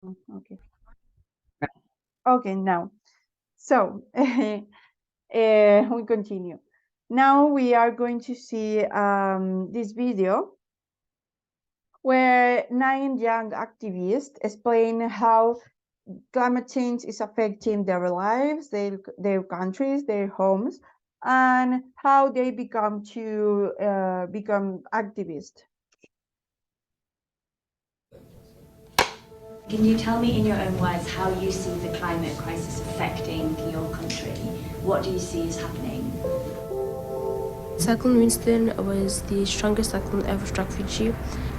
Okay. Okay, now. So we continue. Now we are going to see this video where 9 young activists explain how climate change is affecting their lives, their countries, their homes, and how they become activists. Can you tell me in your own words how you see the climate crisis affecting your country? What do you see is happening? Cyclone Winston was the strongest cyclone ever struck Fiji.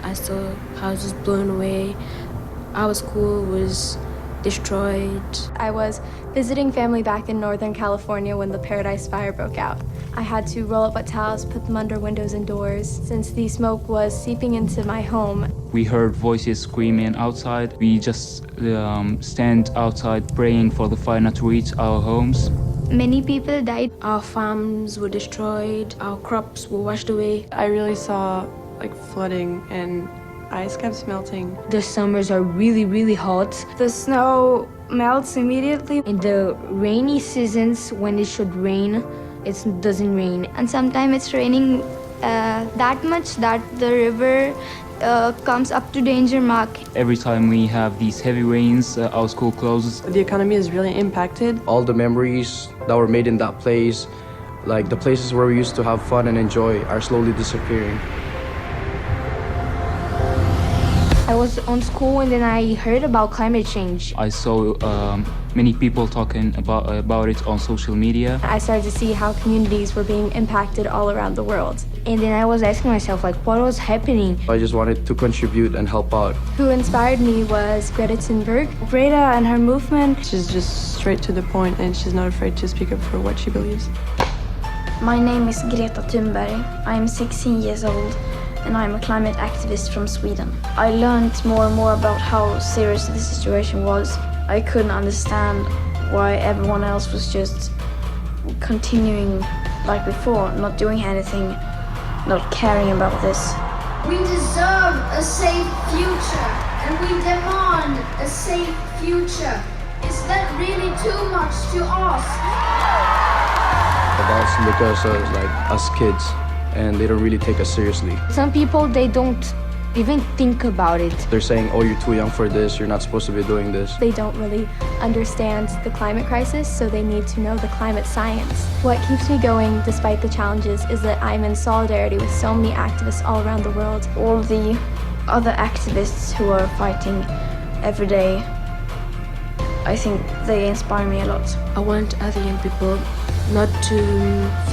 I saw houses blown away. Our school was destroyed. I was visiting family back in Northern California when the Paradise Fire broke out. I had to roll up wet towels, put them under windows and doors, since the smoke was seeping into my home. We heard voices screaming outside. We just stand outside praying for the fire not to reach our homes. Many people died. Our farms were destroyed. Our crops were washed away. I really saw like flooding and ice caps melting. The summers are really, really hot. The snow melts immediately. In the rainy seasons, when it should rain, it doesn't rain. And sometimes it's raining that much that the river comes up to danger mark. Every time we have these heavy rains, our school closes. The economy is really impacted. All the memories that were made in that place, like the places where we used to have fun and enjoy, are slowly disappearing. I was on school and then I heard about climate change. I saw many people talking about it on social media. I started to see how communities were being impacted all around the world. And then I was asking myself, like, what was happening? I just wanted to contribute and help out. Who inspired me was Greta Thunberg. Greta and her movement. She's just straight to the point and she's not afraid to speak up for what she believes. My name is Greta Thunberg. I'm 16 years old and I'm a climate activist from Sweden. I learned more and more about how serious the situation was. I couldn't understand why everyone else was just continuing like before, not doing anything, not caring about this. We deserve a safe future and we demand a safe future. Is that really too much to ask? Adults look at us like us kids, and they don't really take us seriously. Some people, they don't even think about it. They're saying, oh, you're too young for this, you're not supposed to be doing this. They don't really understand the climate crisis, so they need to know the climate science. What keeps me going despite the challenges is that I'm in solidarity with so many activists all around the world. All the other activists who are fighting every day, I think they inspire me a lot. I want other young people not to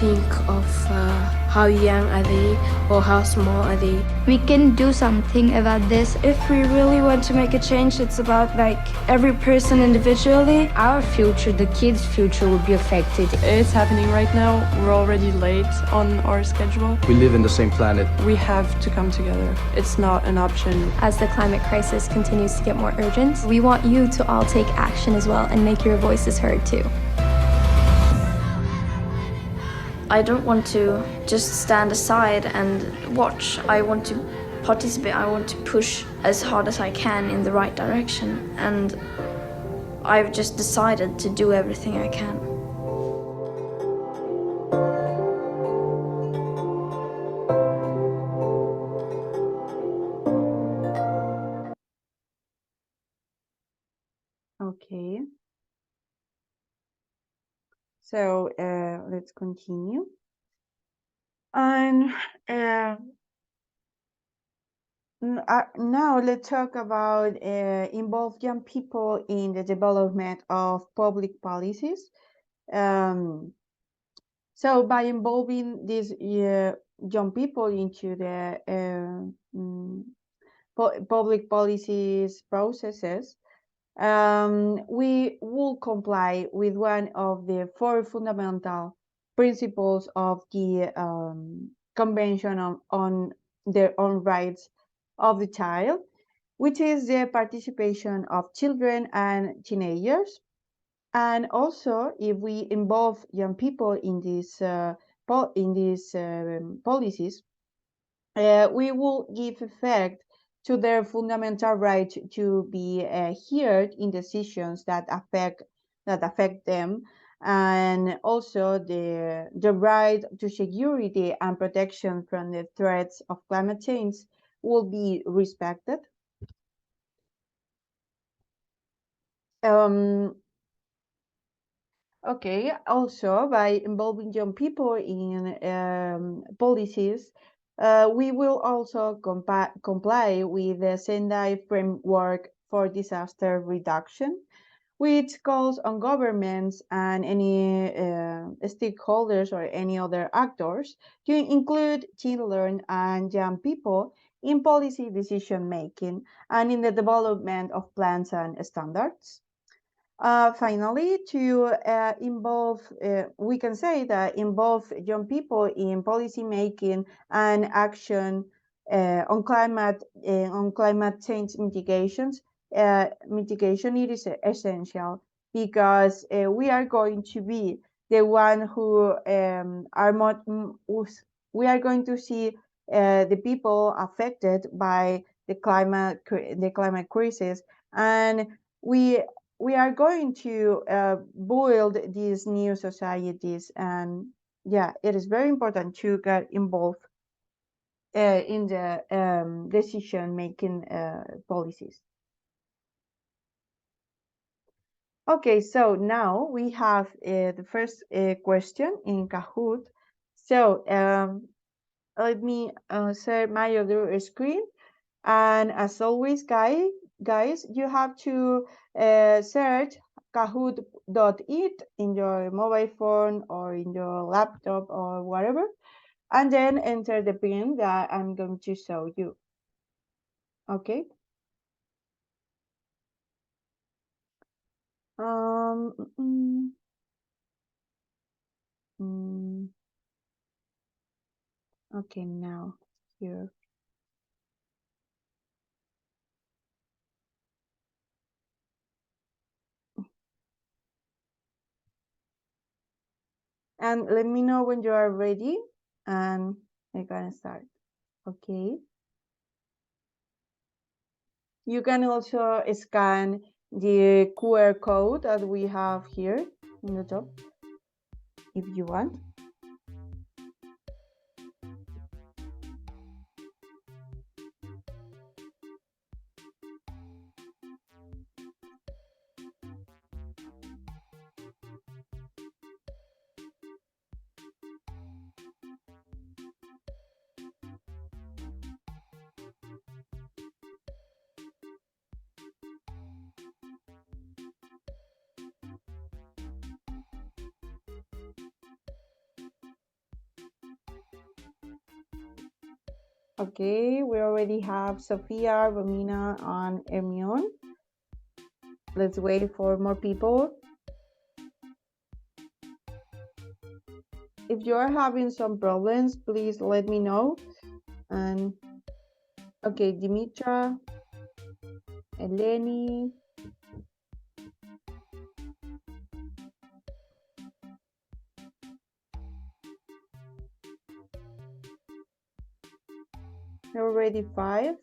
think of how young are they or how small are they. We can do something about this. If we really want to make a change, it's about like every person individually. Our future, the kids' future, will be affected. It's happening right now. We're already late on our schedule. We live in the same planet. We have to come together. It's not an option. As the climate crisis continues to get more urgent, we want you to all take action as well and make your voices heard too. I don't want to just stand aside and watch. I want to participate. I want to push as hard as I can in the right direction. And I've just decided to do everything I can. Okay. So let's continue. And now let's talk about involve young people in the development of public policies. So by involving these young people into the public policies processes, we will comply with one of the 4 fundamental principles of the Convention on the Rights of the Child, which is the participation of children and teenagers. And also, if we involve young people in these policies, we will give effect to their fundamental right to be heard in decisions that affect them, and also the right to security and protection from the threats of climate change will be respected. Okay, also by involving young people in policies, we will also comply with the Sendai framework for disaster reduction, which calls on governments and any stakeholders or any other actors to include children and young people in policy decision making and in the development of plans and standards. Finally, to involve, we can say that involve young people in policy making and action on climate change mitigation. It is essential because we are going to be the one who are more, we are going to see the people affected by the climate crisis, and we we are going to build these new societies. And yeah, it is very important to get involved in the decision making policies. Okay, so now we have the first question in Kahoot. So let me share my other screen. And as always, guys, you have to search kahoot.it in your mobile phone or in your laptop or whatever, and then enter the pin that I'm going to show you. Okay. Um. mm, mm, okay, now here. And let me know when you are ready, and we're gonna start. Okay. You can also scan the QR code that we have here in the top if you want. Okay, we already have Sophia, Romina, and Hermione. Let's wait for more people. If you are having some problems, please let me know. And okay, Dimitra, Eleni. Already 5.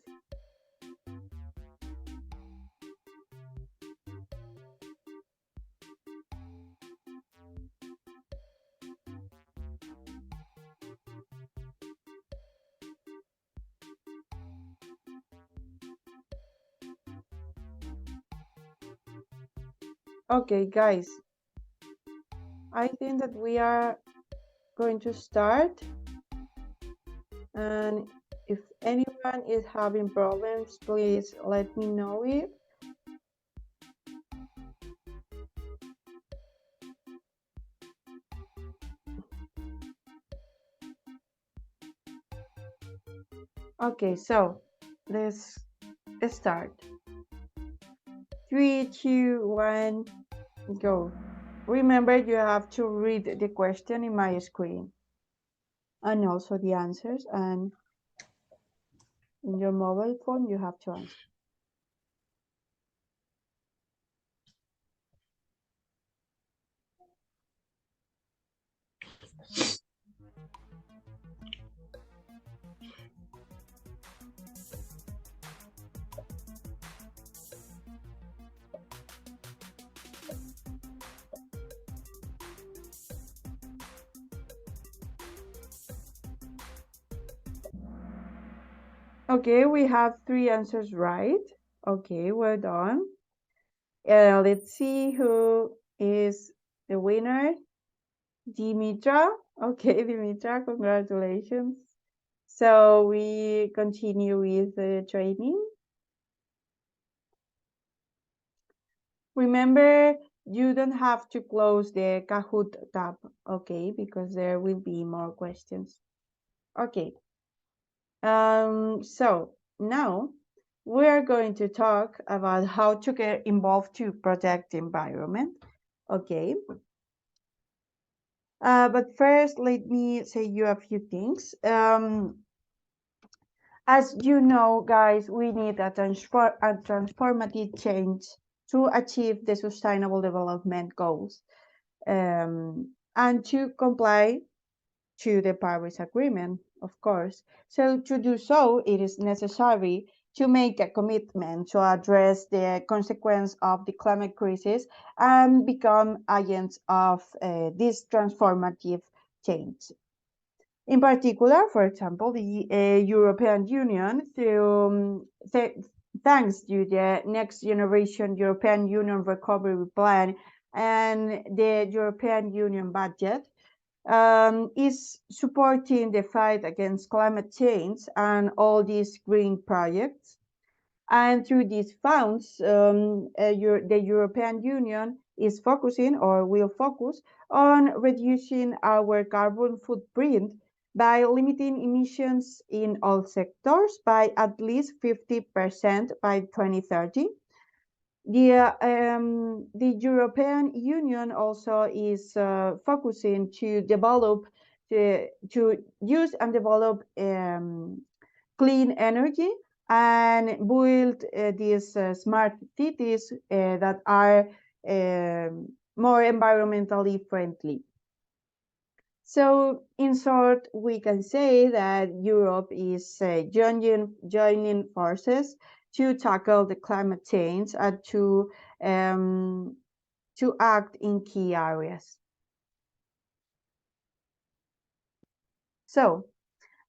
Okay, guys, I think that we are going to start. And if anyone is having problems, please let me know it. Okay, so let's start. 3, 2, 1, go. Remember, you have to read the question in my screen and also the answers, and in your mobile phone you have to answer. Okay, we have 3 answers right. Okay, well done. Let's see who is the winner. Dimitra. Okay, Dimitra, congratulations. So we continue with the training. Remember, you don't have to close the Kahoot tab, okay, because there will be more questions. Okay. So now we are going to talk about how to get involved to protect the environment. Okay. But first, let me say you a few things. As you know, guys, we need a transformative change to achieve the Sustainable Development Goals and to comply to the Paris Agreement, of course. So to do so, it is necessary to make a commitment to address the consequence of the climate crisis and become agents of this transformative change. In particular, for example, the European Union, thanks to the Next Generation European Union Recovery Plan and the European Union budget, is supporting the fight against climate change and all these green projects. And through these funds, the European Union is focusing or will focus on reducing our carbon footprint by limiting emissions in all sectors by at least 50% by 2030. The European Union also is focusing to develop, to use and develop clean energy and build these smart cities that are more environmentally friendly. So, in short, we can say that Europe is joining forces to tackle the climate change and to act in key areas. So,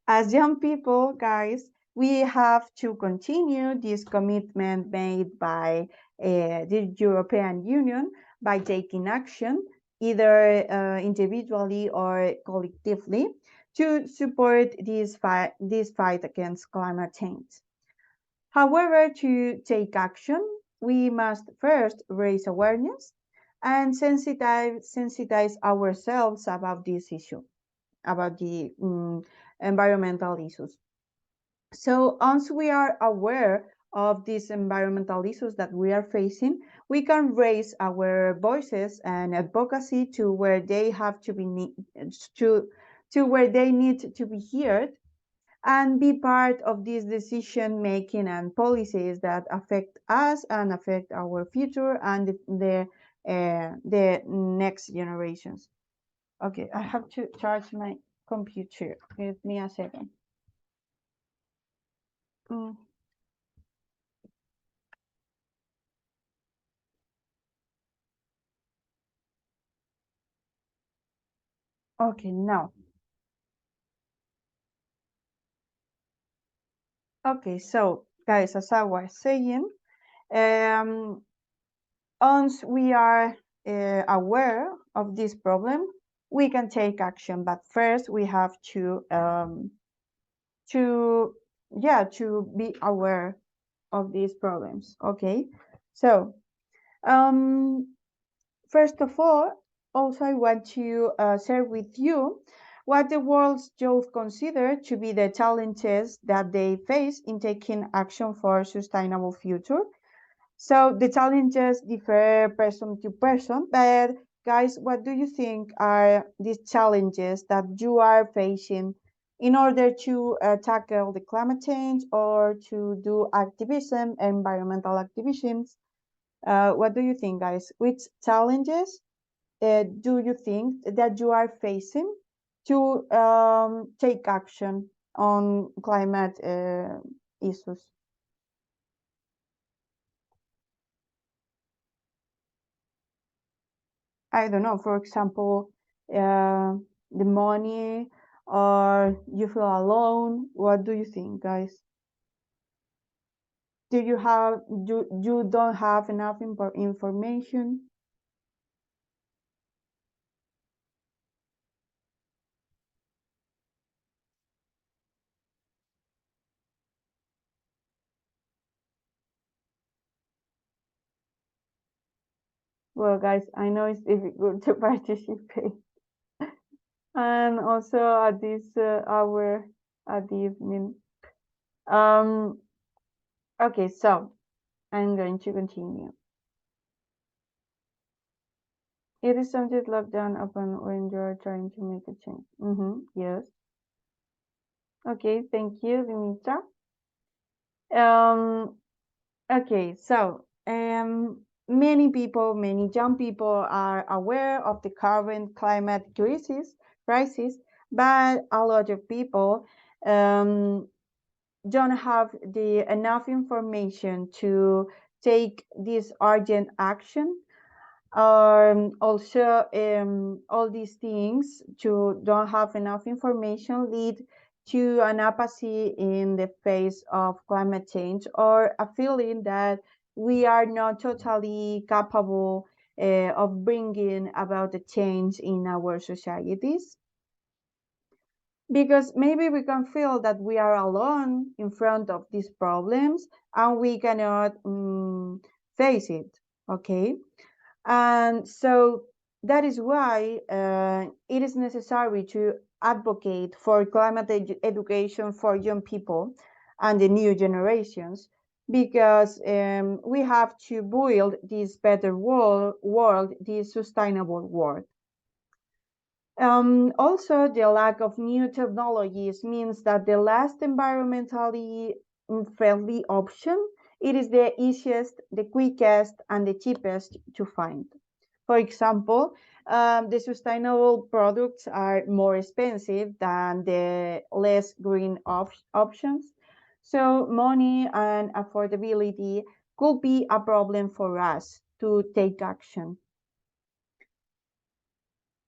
as young people, guys, we have to continue this commitment made by the European Union by taking action, either individually or collectively, to support this fight against climate change. However, to take action, we must first raise awareness and sensitize ourselves about this issue, about the environmental issues. So once we are aware of these environmental issues that we are facing, we can raise our voices and advocacy to where they have to be to where they need to be heard and be part of this decision making and policies that affect us and affect our future and the next generations. Okay, I have to charge my computer. Give me a second. Okay, now. Okay, so guys, as I was saying, once we are aware of this problem, we can take action. But first, we have to be aware of these problems. Okay, so first of all, also I want to share with you what the world's youth consider to be the challenges that they face in taking action for a sustainable future. So the challenges differ person to person, but guys, what do you think are these challenges that you are facing in order to tackle the climate change or to do activism, environmental activisms? What do you think, guys? Which challenges do you think that you are facing to take action on climate issues? I don't know, for example, the money or you feel alone. What do you think, guys? do you don't have enough information? Well, guys, I know it's difficult to participate, and also at this hour at the evening. Okay, so I'm going to continue. It is something lockdown upon when you're trying to make a change. Yes. Okay, thank you, Dimitra. Okay, so many people, many young people are aware of the current climate crisis, but a lot of people don't have the enough information to take this urgent action. Also, all these things to don't have enough information lead to an apathy in the face of climate change, or a feeling that we are not totally capable of bringing about a change in our societies. Because maybe we can feel that we are alone in front of these problems and we cannot face it, okay? And so that is why it is necessary to advocate for climate education for young people and the new generations, because we have to build this better world, this sustainable world. Also, the lack of new technologies means that the last environmentally friendly option, it is the easiest, the quickest, and the cheapest to find. For example, the sustainable products are more expensive than the less green options. So money and affordability could be a problem for us to take action.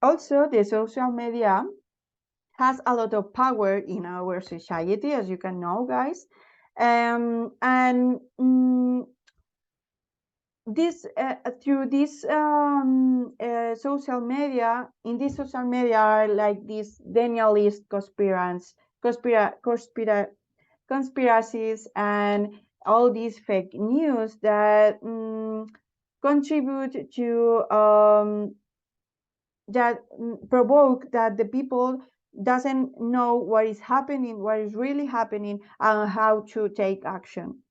Also, the social media has a lot of power in our society, as you can know, guys. And this through this social media, in this social media are like these denialist conspiracies and all these fake news that contribute to that provoke that the people doesn't know what is happening, what is really happening, and how to take action.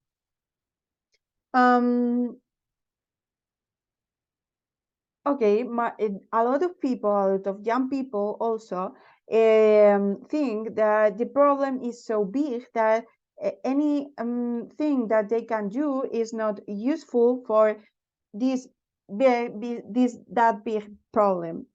Okay, a lot of people, a lot of young people also think that the problem is so big that any thing that they can do is not useful for this that big problem.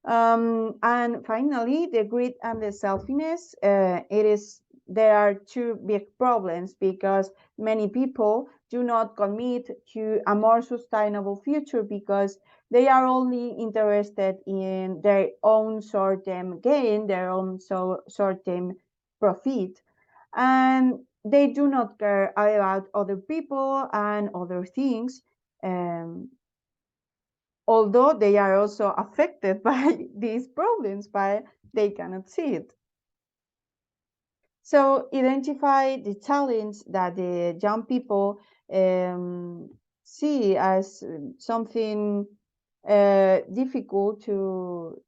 And finally, the greed and the selfishness. There are two big problems because many people do not commit to a more sustainable future because they are only interested in their own short-term gain, their own short-term profit, and they do not care about other people and other things. Although they are also affected by these problems, but they cannot see it. So identify the challenge that the young people see as something difficult to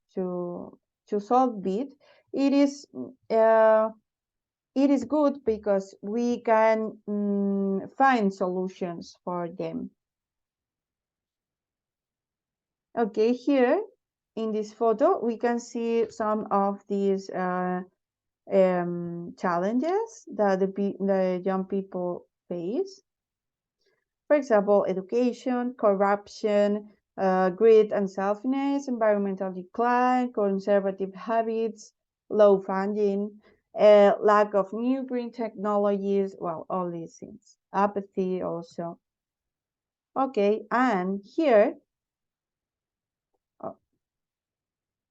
solve it. It is good because we can find solutions for them. Okay, here in this photo, we can see some of these challenges that the young people face. For example, education, corruption, greed and selfishness, environmental decline, conservative habits, low funding, lack of new green technologies, well, all these things. Apathy also. Okay, and here, oh,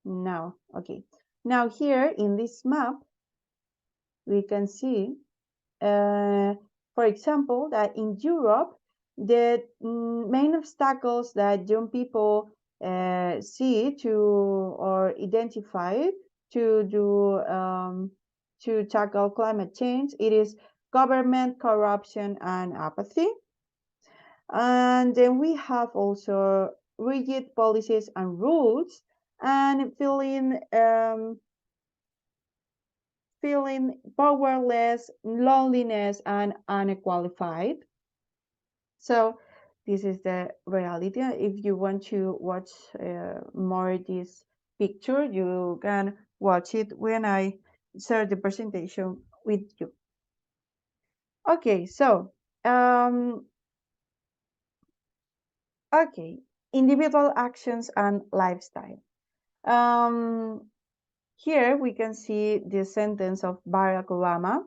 now, okay. Now here in this map, we can see For example, that in Europe, the main obstacles that young people see to or identify to do to tackle climate change, it is government corruption and apathy. And then we have also rigid policies and rules and feeling powerless, loneliness, and unqualified. So this is the reality. If you want to watch more this picture, you can watch it when I share the presentation with you. Okay, so individual actions and lifestyle. Here we can see the sentence of Barack Obama,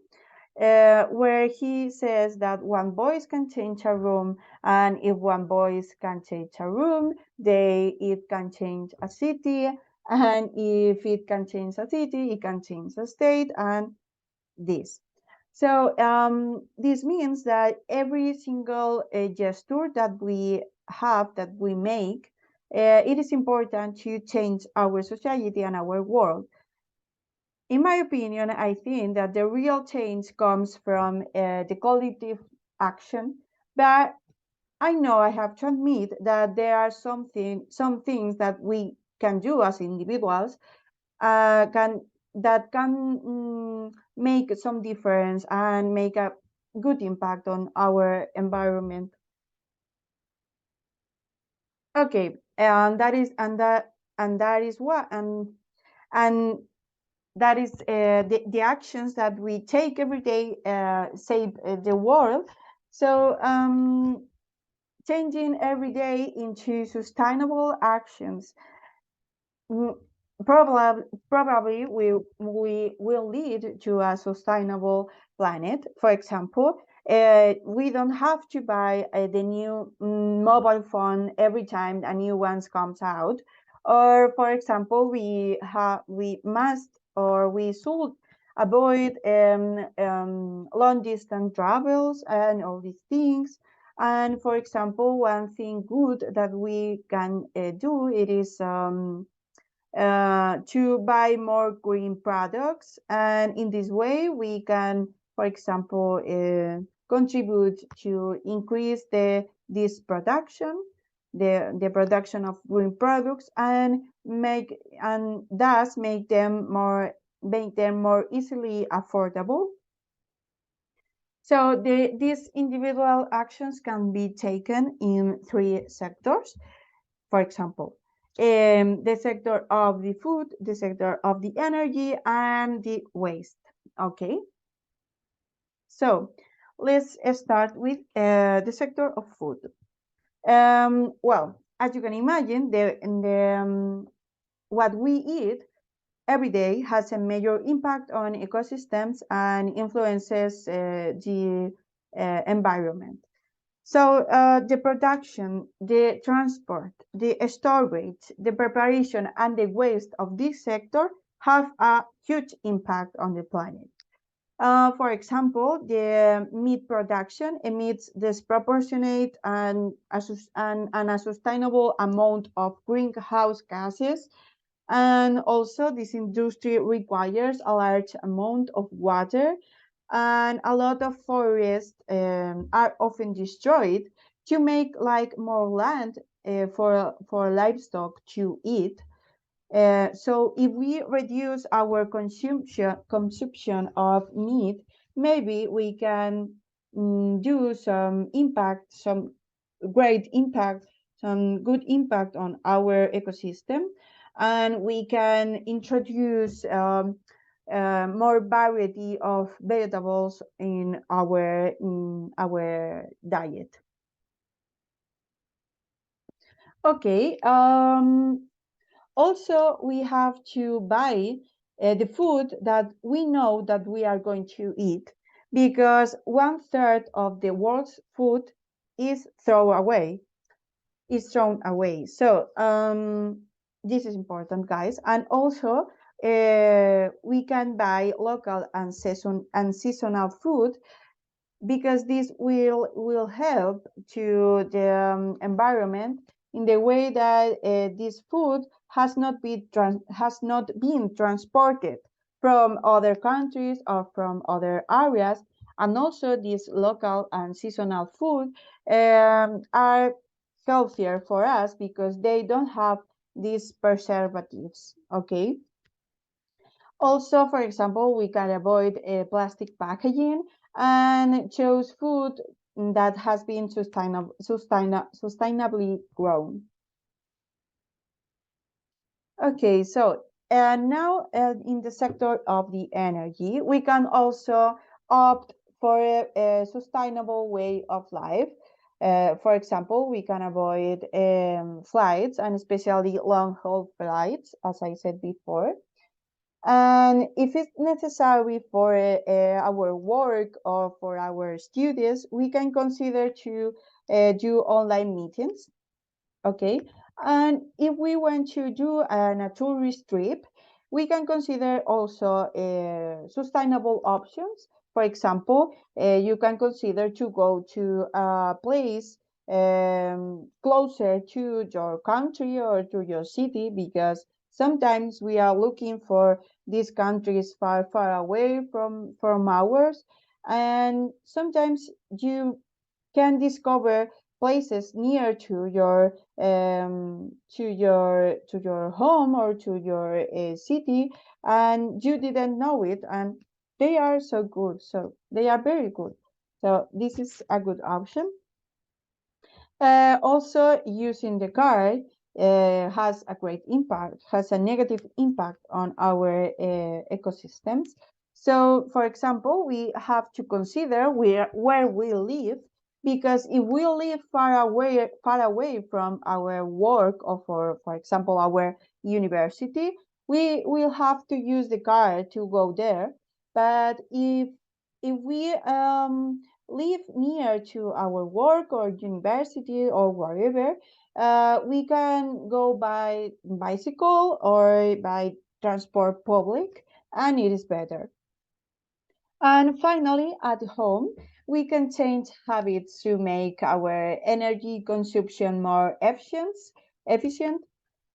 where he says that one voice can change a room, and if one voice can change a room, it can change a city, and if it can change a city, it can change a state, and this. So this means that every single gesture that we have, that we make, it is important to change our society and our world. In my opinion, I think that the real change comes from the collective action, but I know I have to admit that there are some things that we can do as individuals can make some difference and make a good impact on our environment. Okay, and that is what and that is the actions that we take every day save the world. So changing every day into sustainable actions probably we will lead to a sustainable planet. For example, we don't have to buy the new mobile phone every time a new one comes out. Or, for example, we must or we should avoid long distance travels and all these things. And for example, one thing good that we can do it is to buy more green products, and in this way we can, for example, contribute to increase this production, the production of green products, and thus make them more easily affordable. So these individual actions can be taken in 3 sectors. For example, the sector of the food, the sector of the energy, and the waste. Okay. So let's start with the sector of food. Well, as you can imagine, what we eat every day has a major impact on ecosystems and influences the environment. So the production, the transport, the storage, the preparation, and the waste of this sector have a huge impact on the planet. For example, the meat production emits disproportionate and unsustainable amount of greenhouse gases, and also this industry requires a large amount of water, and a lot of forests are often destroyed to make like more land for livestock to eat. So if we reduce our consumption of meat, maybe we can do some great impact, some good impact on our ecosystem, and we can introduce more variety of vegetables in our diet. Okay. Also, we have to buy the food that we know that we are going to eat, because 1/3 of the world's food is thrown away. So this is important, guys. And also, we can buy local and seasonal food because this will help to the environment in the way that this food has not been transported from other countries or from other areas, and also these local and seasonal food are healthier for us because they don't have these preservatives. Okay. Also, for example, we can avoid plastic packaging and choose food that has been sustainably grown. Okay, so now in the sector of the energy, we can also opt for a sustainable way of life. For example, we can avoid flights, and especially long-haul flights, as I said before. And if it's necessary for our work or for our studies, we can consider to do online meetings. Okay. And if we want to do a tourist trip, we can consider also sustainable options. For example, you can consider to go to a place closer to your country or to your city, because sometimes we are looking for these countries far away from ours, and sometimes you can discover places near to your home or to your city, and you didn't know it, and they are so good, so they are very good, so this is a good option. Also, using the car has a great impact, has a negative impact on our ecosystems. So, for example, we have to consider where we live, because if we live far away from our work or for example, our university, we will have to use the car to go there. But if we live near to our work or university or wherever, we can go by bicycle or by transport public, and it is better. And finally, at home, we can change habits to make our energy consumption more efficient.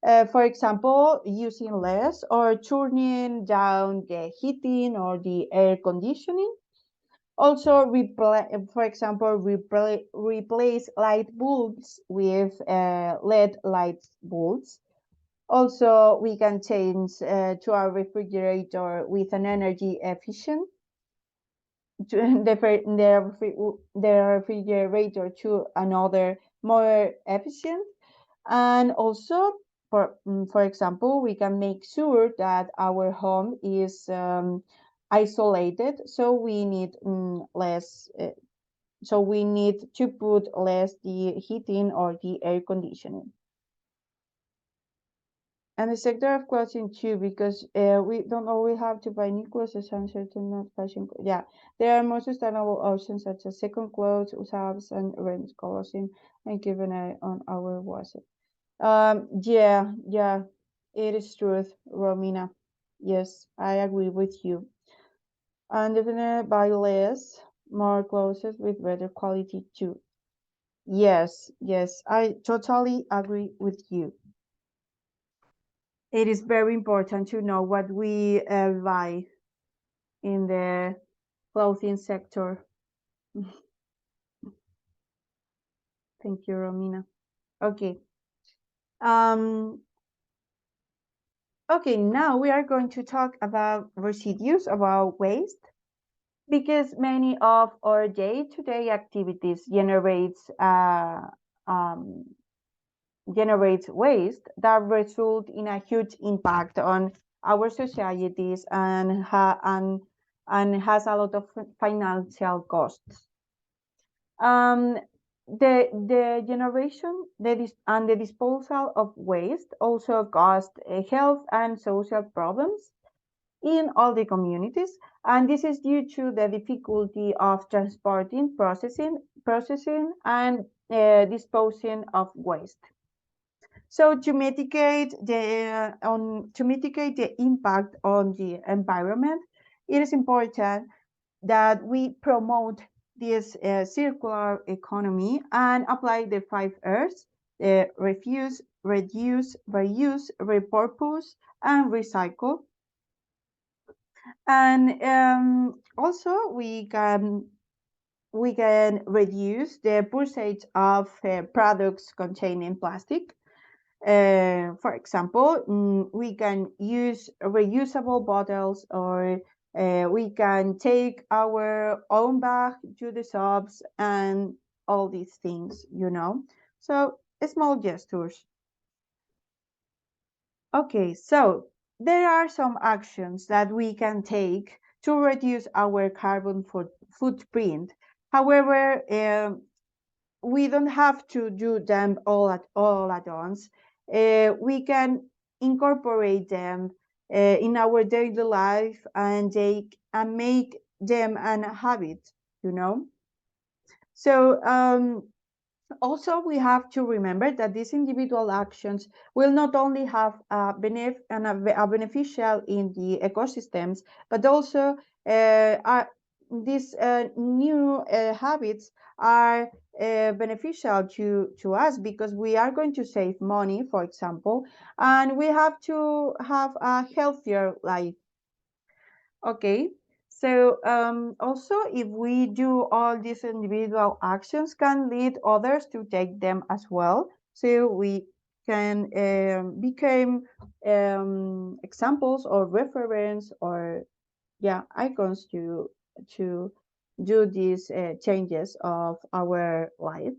For example, using less or turning down the heating or the air conditioning. Also, for example, replace light bulbs with LED light bulbs. Also, we can change to our refrigerator with an energy efficient, to the refrigerator to another more efficient. And also, for example, we can make sure that our home is isolated, so we need less. So we need to put less the heating or the air conditioning. And the sector of clothing too, because we don't always have to buy new clothes, essential to not fashion. Yeah, there are more sustainable options such as second clothes, usabs, and rent clothing, and keep an eye on our wardrobe. Yeah, it is truth, Romina. Yes, I agree with you. And definitely buy less, more clothes with better quality too. Yes, I totally agree with you. It is very important to know what we buy in the clothing sector. Thank you, Romina. Okay. Okay, now we are going to talk about residues, about waste, because many of our day-to-day activities generates waste that result in a huge impact on our societies and has a lot of financial costs. The generation and the disposal of waste also cause health and social problems in all the communities, and this is due to the difficulty of transporting, processing, and disposing of waste. So to mitigate the impact on the environment, it is important that we promote this circular economy and apply the 5 R's: refuse, reduce, reuse, repurpose, and recycle. And also we can reduce the purchase of products containing plastic. For example, we can use reusable bottles, or we can take our own bag to the shops and all these things. So small gestures. Okay, so there are some actions that we can take to reduce our carbon footprint. However, we don't have to do them all at once. We can incorporate them in our daily life and make them an habit. You know. So also, we have to remember that these individual actions will not only have a beneficial in the ecosystems, but also these new habits are beneficial to us, because we are going to save money, for example, and we have to have a healthier life. Okay, so also if we do all these individual actions can lead others to take them as well. So we can become examples or reference, or icons to do these changes of our life.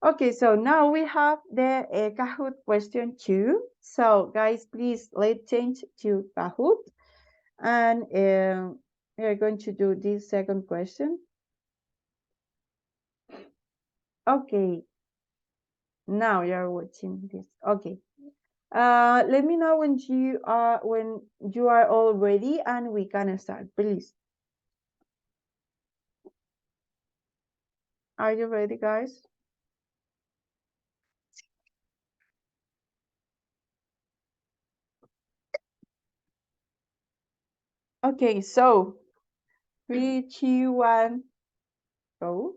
Okay, so now we have the Kahoot question 2. So guys, please let's change to Kahoot. And we are going to do this second question. Okay, now you're watching this. Okay. Let me know when you are all ready and we can start, please. Are you ready, guys? Okay, so 3, 2, 1, go.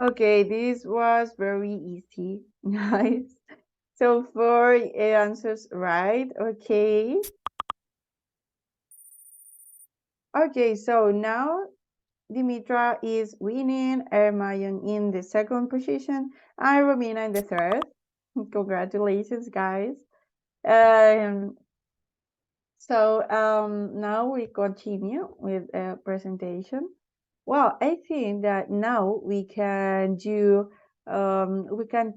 Okay, this was very easy, guys. So 4 answers right. Okay. Okay, so now Dimitra is winning, Hermione in the second position, and Romina in the third. Congratulations, guys. Um, so now we continue with a presentation. Well, I think that now we can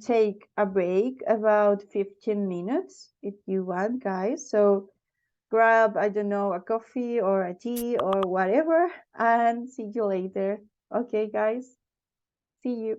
take a break about 15 minutes if you want, guys. So grab, I don't know, a coffee or a tea or whatever, and see you later. Okay, guys, see you.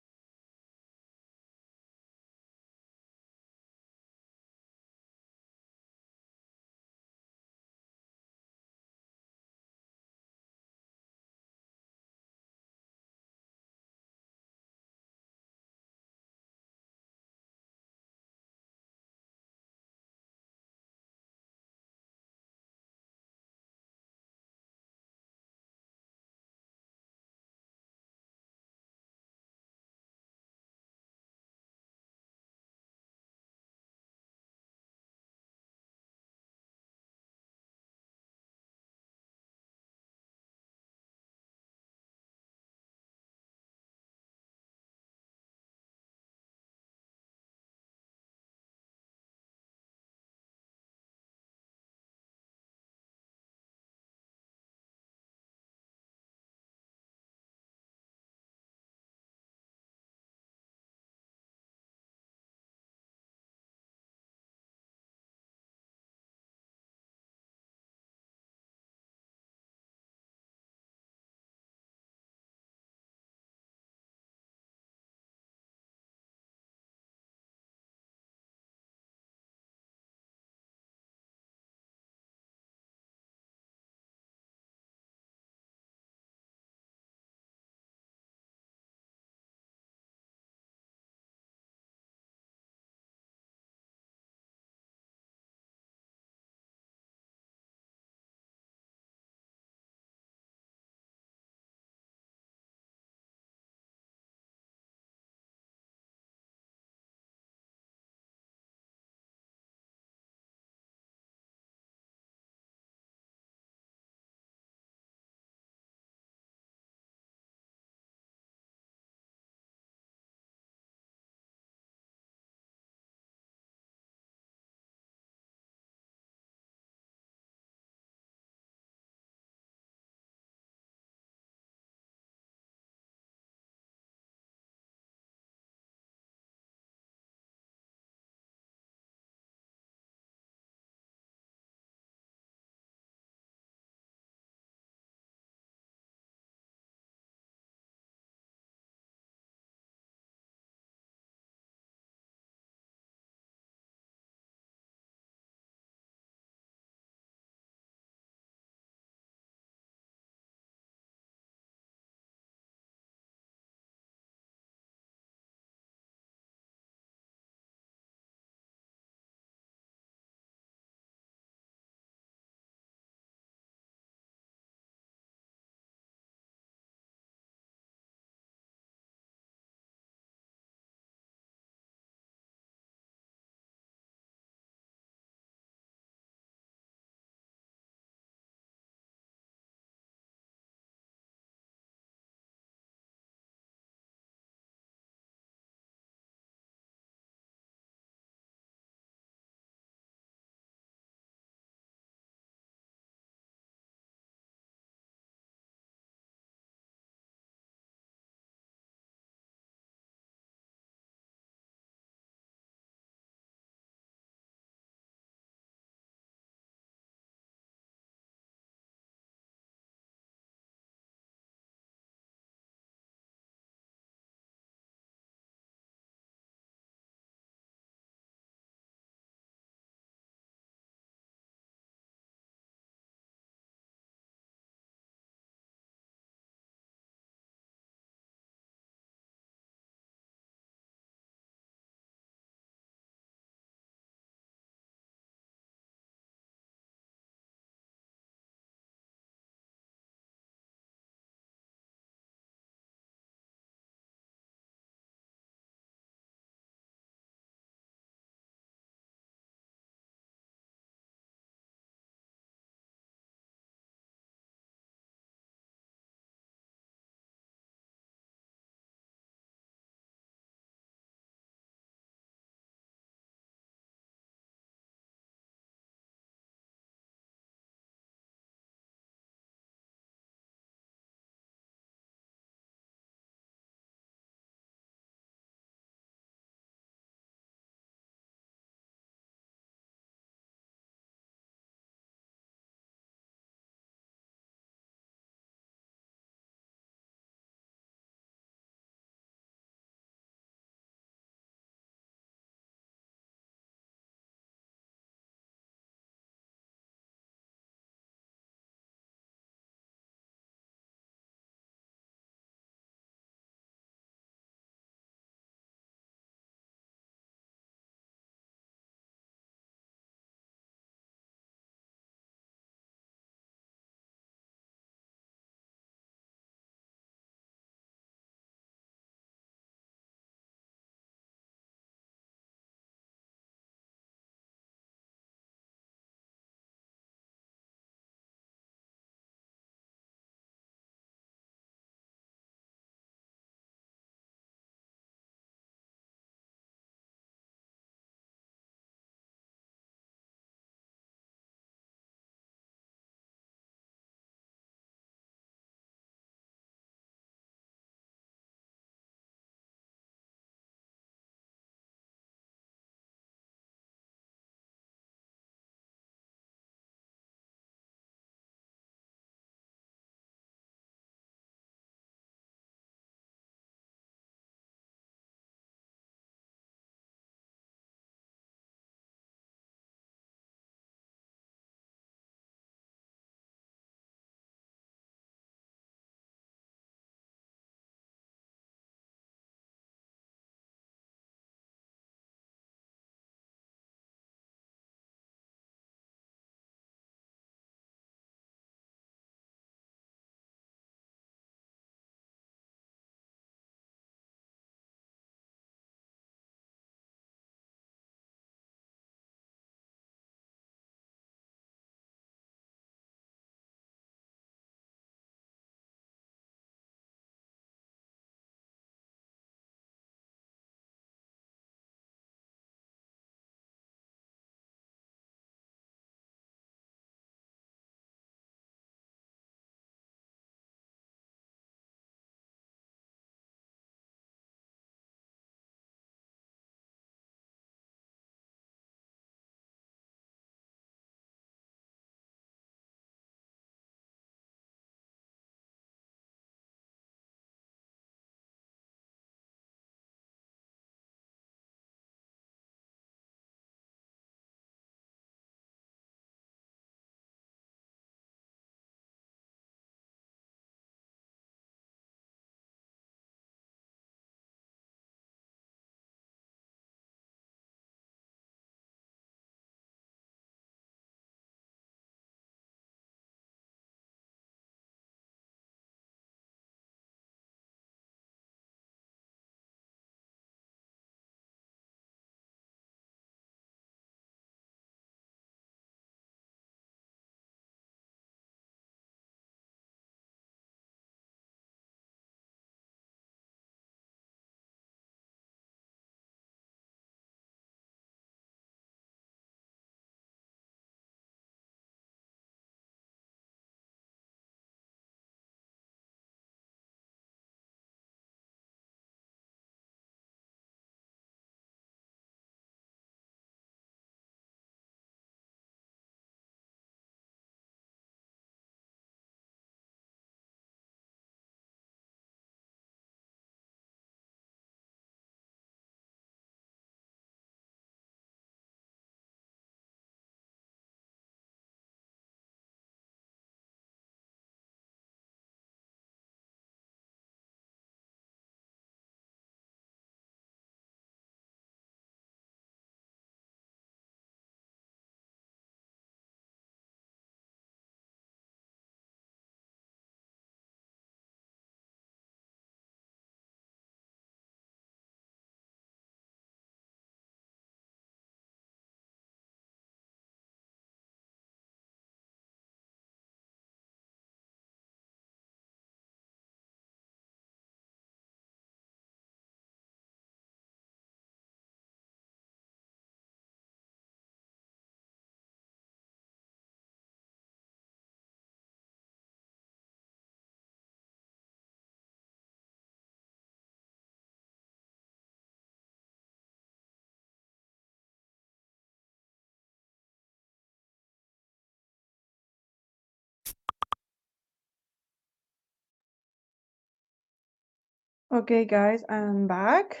Okay, guys, I'm back.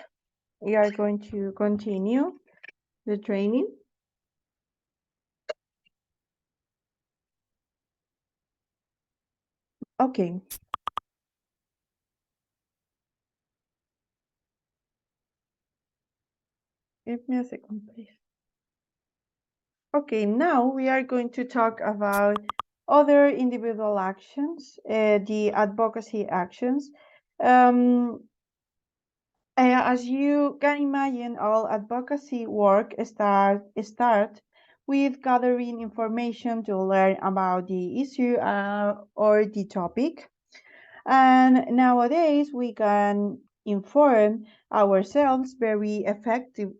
We are going to continue the training. Okay. Give me a second, please. Okay, now we are going to talk about other individual actions, the advocacy actions. Um, as you can imagine, all advocacy work start with gathering information to learn about the issue or the topic. And nowadays, we can inform ourselves very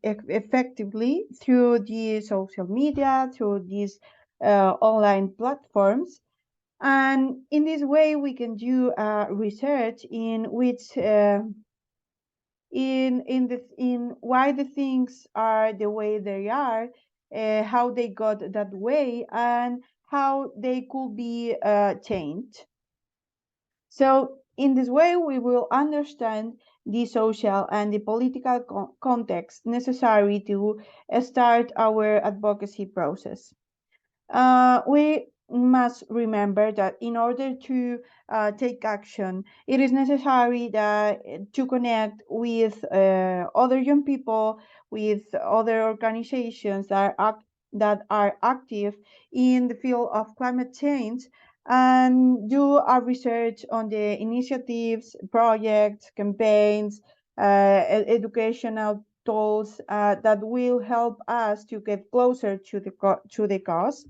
effectively through the social media, through these online platforms. And in this way, we can do research in which in why the things are the way they are, how they got that way, and how they could be changed. So in this way, we will understand the social and the political context necessary to start our advocacy process. We must remember that in order to take action, it is necessary that to connect with other young people, with other organizations that are active in the field of climate change, and do a research on the initiatives, projects, campaigns, educational tools that will help us to get closer to the cause.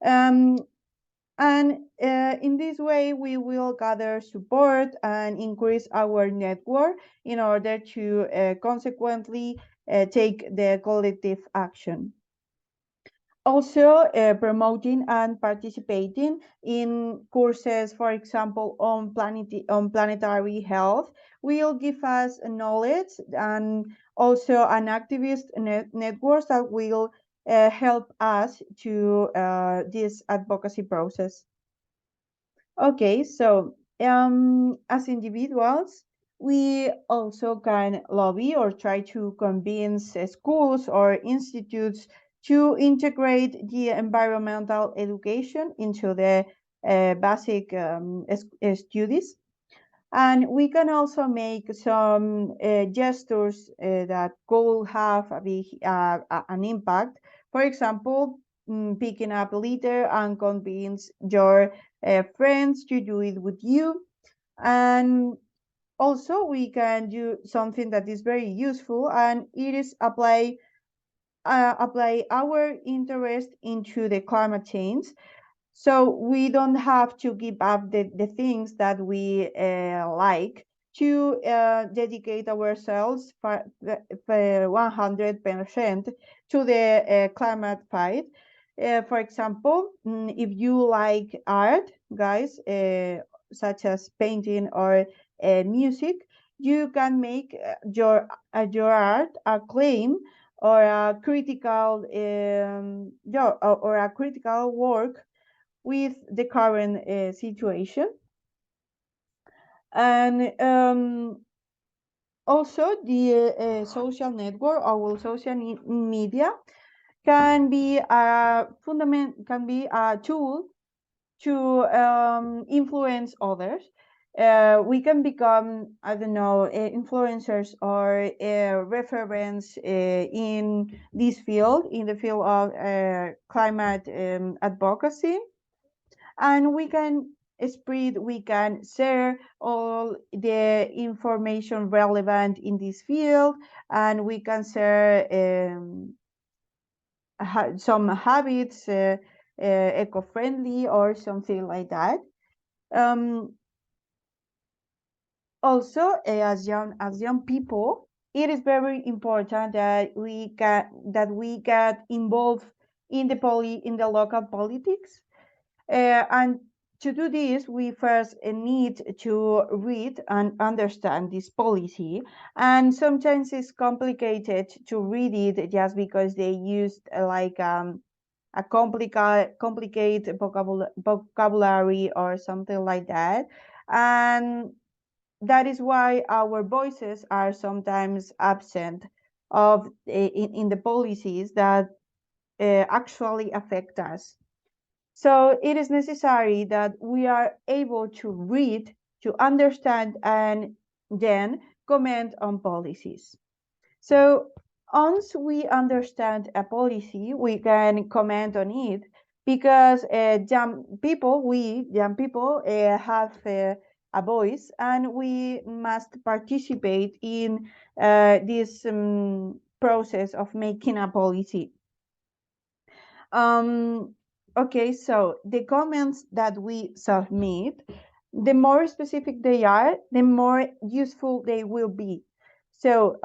Um, and in this way, we will gather support and increase our network in order to consequently take the collective action. Also, promoting and participating in courses, for example, on planetary health, will give us knowledge and also an activist network that will help us to this advocacy process. Okay, so as individuals, we also can lobby or try to convince schools or institutes to integrate the environmental education into the basic studies. And we can also make some gestures that could have a big, an impact. For example, picking up a litter and convince your friends to do it with you. And also, we can do something that is very useful, and it is apply our interest into the climate change, so we don't have to give up the things that we like to dedicate ourselves for 100% to the climate fight. For example, if you like art, guys, such as painting or music, you can make your art a claim or a critical or a critical work with the current situation. And also the social network or social media can be a tool to influence others. We can become, I don't know, influencers or reference in this field, in the field of climate advocacy, and we can share all the information relevant in this field, and we can share some habits, eco-friendly or something like that. um, Also, as young people, it is very important that we get involved in in the local politics. And to do this, we first need to read and understand this policy. And sometimes it's complicated to read it just because they used a complicated vocabulary or something like that. And that is why our voices are sometimes absent in the policies that actually affect us. So it is necessary that we are able to read, to understand, and then comment on policies. So once we understand a policy, we can comment on it because young people have a voice, and we must participate in this process of making a policy. Okay, so the comments that we submit, the more specific they are, the more useful they will be. So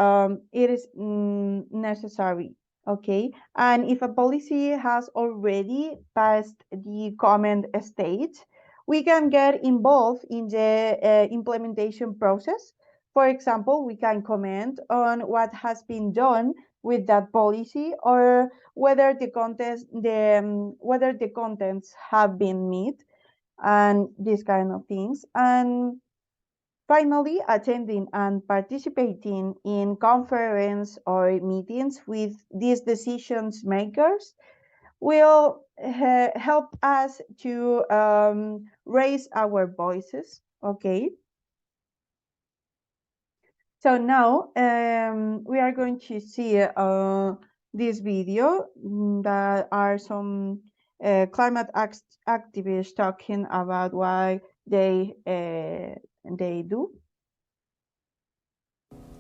it is necessary, okay? And if a policy has already passed the comment stage, we can get involved in the implementation process. For example, we can comment on what has been done with that policy, or whether the contents have been met, and these kind of things. And finally, attending and participating in conference or meetings with these decisions makers will help us to raise our voices, okay? So now we are going to see this video that are some climate activists talking about why they do.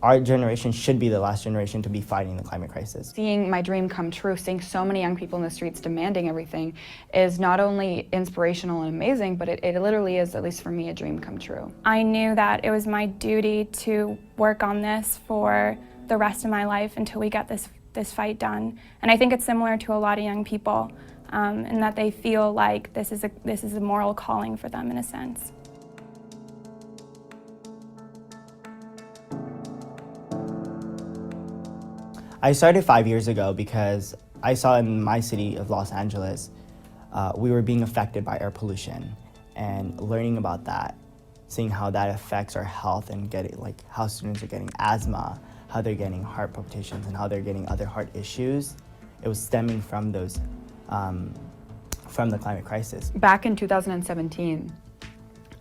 Our generation should be the last generation to be fighting the climate crisis. Seeing my dream come true, seeing so many young people in the streets demanding everything is not only inspirational and amazing, but it literally is, at least for me, a dream come true. I knew that it was my duty to work on this for the rest of my life until we get this fight done. And I think it's similar to a lot of young people in that they feel like this is a moral calling for them in a sense. I started 5 years ago because I saw in my city of Los Angeles, we were being affected by air pollution, and learning about that, seeing how that affects our health and how students are getting asthma, how they're getting heart palpitations, and how they're getting other heart issues. It was stemming from those, from the climate crisis. Back in 2017,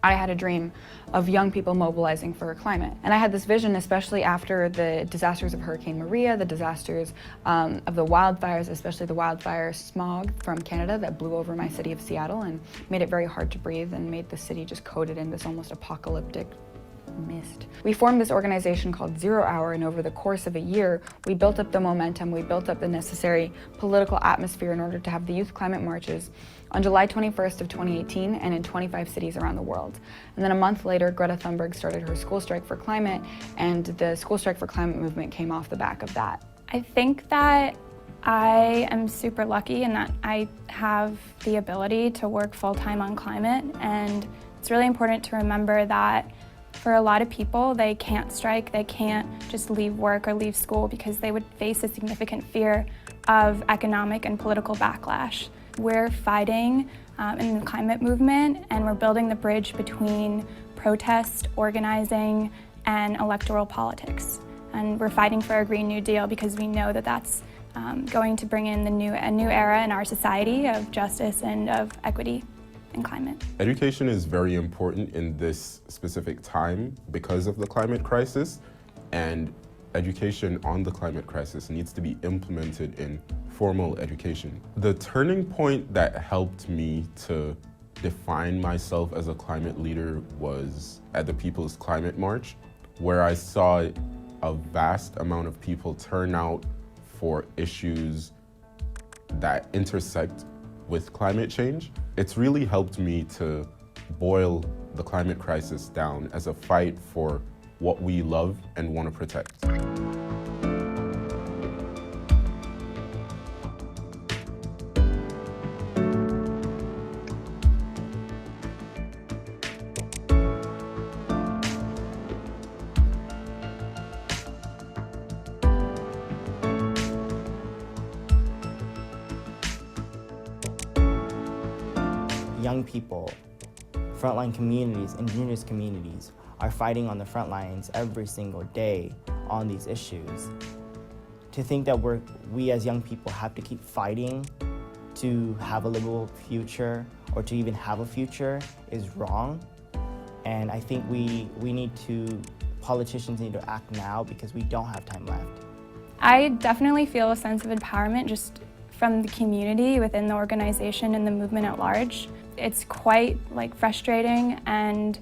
I had a dream of young people mobilizing for climate. And I had this vision, especially after the disasters of Hurricane Maria, the disasters of the wildfires, especially the wildfire smog from Canada that blew over my city of Seattle and made it very hard to breathe and made the city just coated in this almost apocalyptic mist. We formed this organization called 0 Hour, and over the course of a year, we built up the momentum, we built up the necessary political atmosphere in order to have the youth climate marches on July 21st of 2018 and in 25 cities around the world. And then a month later, Greta Thunberg started her school strike for climate, and the school strike for climate movement came off the back of that. I think that I am super lucky in that I have the ability to work full-time on climate, and it's really important to remember that for a lot of people, they can't strike, they can't just leave work or leave school because they would face a significant fear of economic and political backlash. We're fighting in the climate movement, and we're building the bridge between protest, organizing, and electoral politics. And we're fighting for a Green New Deal because we know that that's going to bring in a new era in our society of justice and of equity and climate. Education is very important in this specific time because of the climate crisis, and education on the climate crisis needs to be implemented in formal education. The turning point that helped me to define myself as a climate leader was at the People's Climate March, where I saw a vast amount of people turn out for issues that intersect with climate change. It's really helped me to boil the climate crisis down as a fight for what we love and want to protect. Young people, frontline communities, indigenous communities are fighting on the front lines every single day on these issues. To think that we as young people have to keep fighting to have a livable future or to even have a future is wrong. And I think politicians need to act now because we don't have time left. I definitely feel a sense of empowerment just from the community within the organization and the movement at large. It's quite frustrating and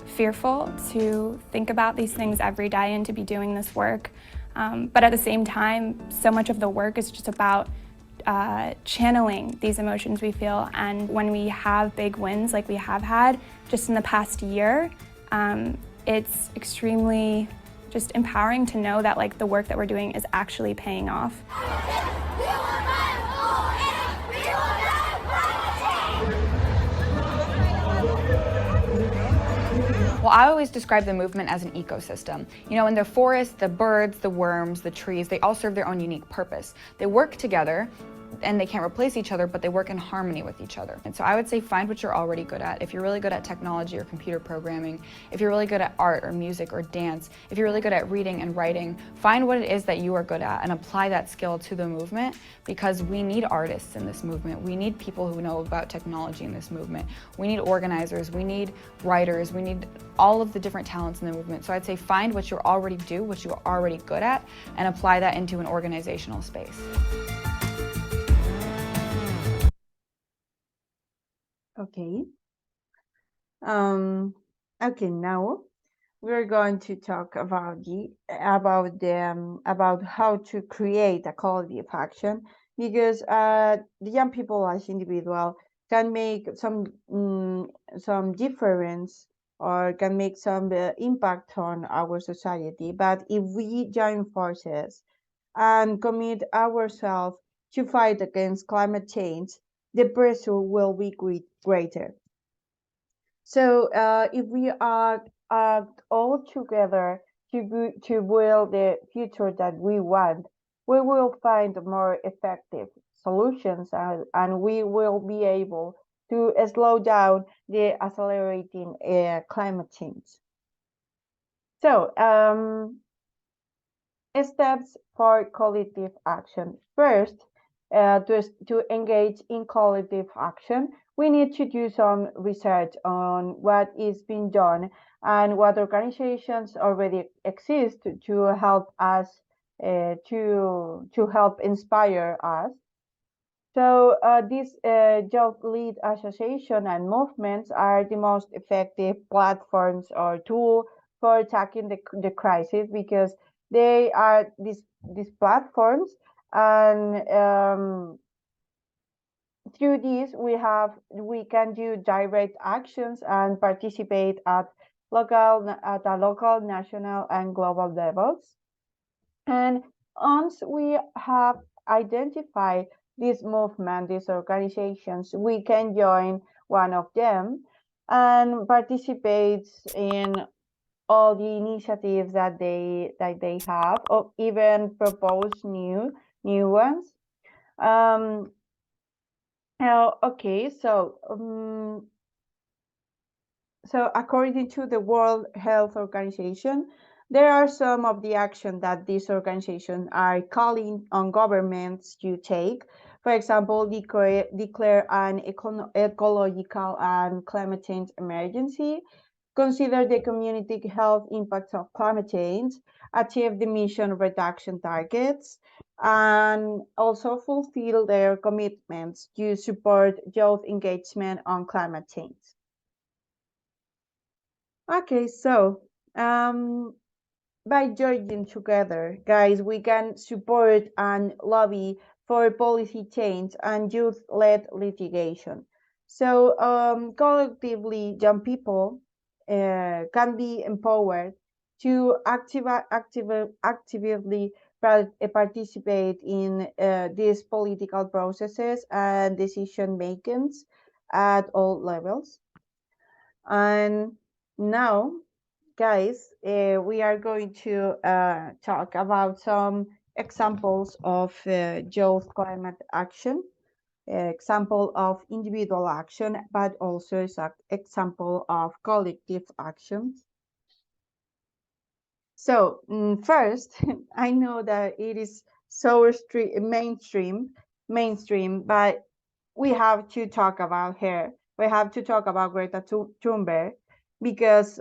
fearful to think about these things every day and to be doing this work. But at the same time, so much of the work is just about channeling these emotions we feel. And when we have big wins like we have had just in the past year, it's extremely just empowering to know that the work that we're doing is actually paying off. Well, I always describe the movement as an ecosystem. You know, in the forest, the birds, the worms, the trees, they all serve their own unique purpose. They work together, and they can't replace each other, but they work in harmony with each other. And so I would say find what you're already good at. If you're really good at technology or computer programming, if you're really good at art or music or dance, if you're really good at reading and writing, find what it is that you are good at and apply that skill to the movement, because we need artists in this movement. We need people who know about technology in this movement. We need organizers, we need writers, we need all of the different talents in the movement. So I'd say find what you already do, what you're already good at, and apply that into an organizational space. Okay. Okay, now we're going to talk about about how to create a quality of action, because the young people as individual can make some difference or can make some impact on our society. But if we join forces and commit ourselves to fight against climate change, the pressure will be greater. So if we are all together to build the future that we want, we will find more effective solutions, and we will be able to slow down the accelerating climate change. So steps for collective action. First, to engage in collective action, we need to do some research on what is being done and what organizations already exist to help us, to help inspire us. So these youth lead association and movements are the most effective platforms or tool for tackling the crisis, because they are these platforms, and through these we can do direct actions and participate at the local, national, and global levels. And once we have identified this movement, these organizations, we can join one of them and participate in all the initiatives that they have, or even propose new ones. Okay, so according to the World Health Organization, there are some of the action that these organizations are calling on governments to take. For example, declare an ecological and climate change emergency, consider the community health impacts of climate change, achieve the emission reduction targets, and also fulfill their commitments to support youth engagement on climate change. Okay, so by joining together, guys, we can support and lobby for policy change and youth-led litigation. So collectively, young people can be empowered to actively participate in these political processes and decision makings at all levels. And now, guys, we are going to talk about some examples of youth climate action. example of individual action, but also is an example of collective actions. So first, I know that it is so mainstream, but we have to talk about her. We have to talk about Greta Thunberg because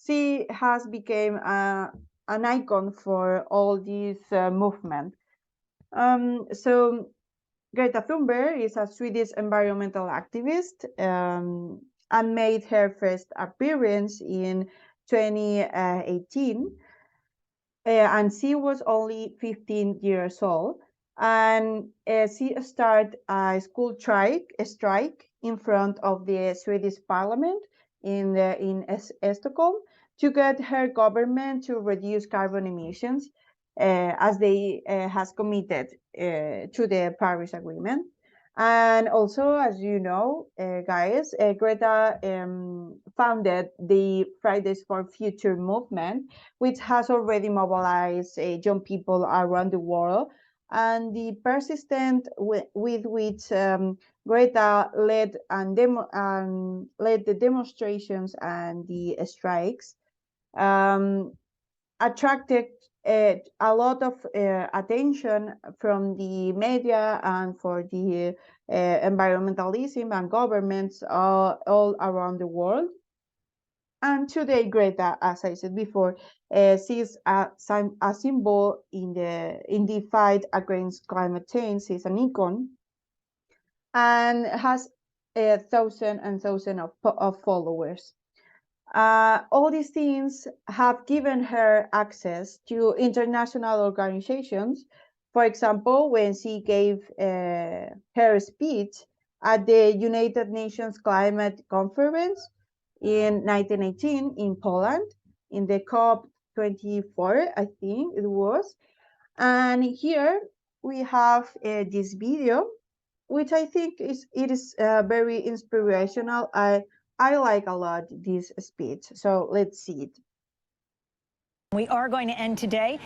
she has become an icon for all this movement. So Greta Thunberg is a Swedish environmental activist and made her first appearance in 2018. And she was only 15 years old. And she started a school strike in front of the Swedish parliament in Stockholm to get her government to reduce carbon emissions as they has committed to the Paris Agreement. And also, as you know, guys, Greta founded the Fridays for Future movement, which has already mobilized young people around the world. And the persistent with which Greta led the demonstrations and the strikes attracted a lot of attention from the media and for the environmentalism and governments all around the world. And today, Greta, as I said before, she's a symbol in the fight against climate change. She's an icon and has thousands and thousands of followers. All these things have given her access to international organizations. For example, when she gave her speech at the United Nations Climate Conference in 1918 in Poland, in the COP24, I think it was. And here we have this video, which I think is very inspirational. I like a lot this speech, so let's see it. We are going to end today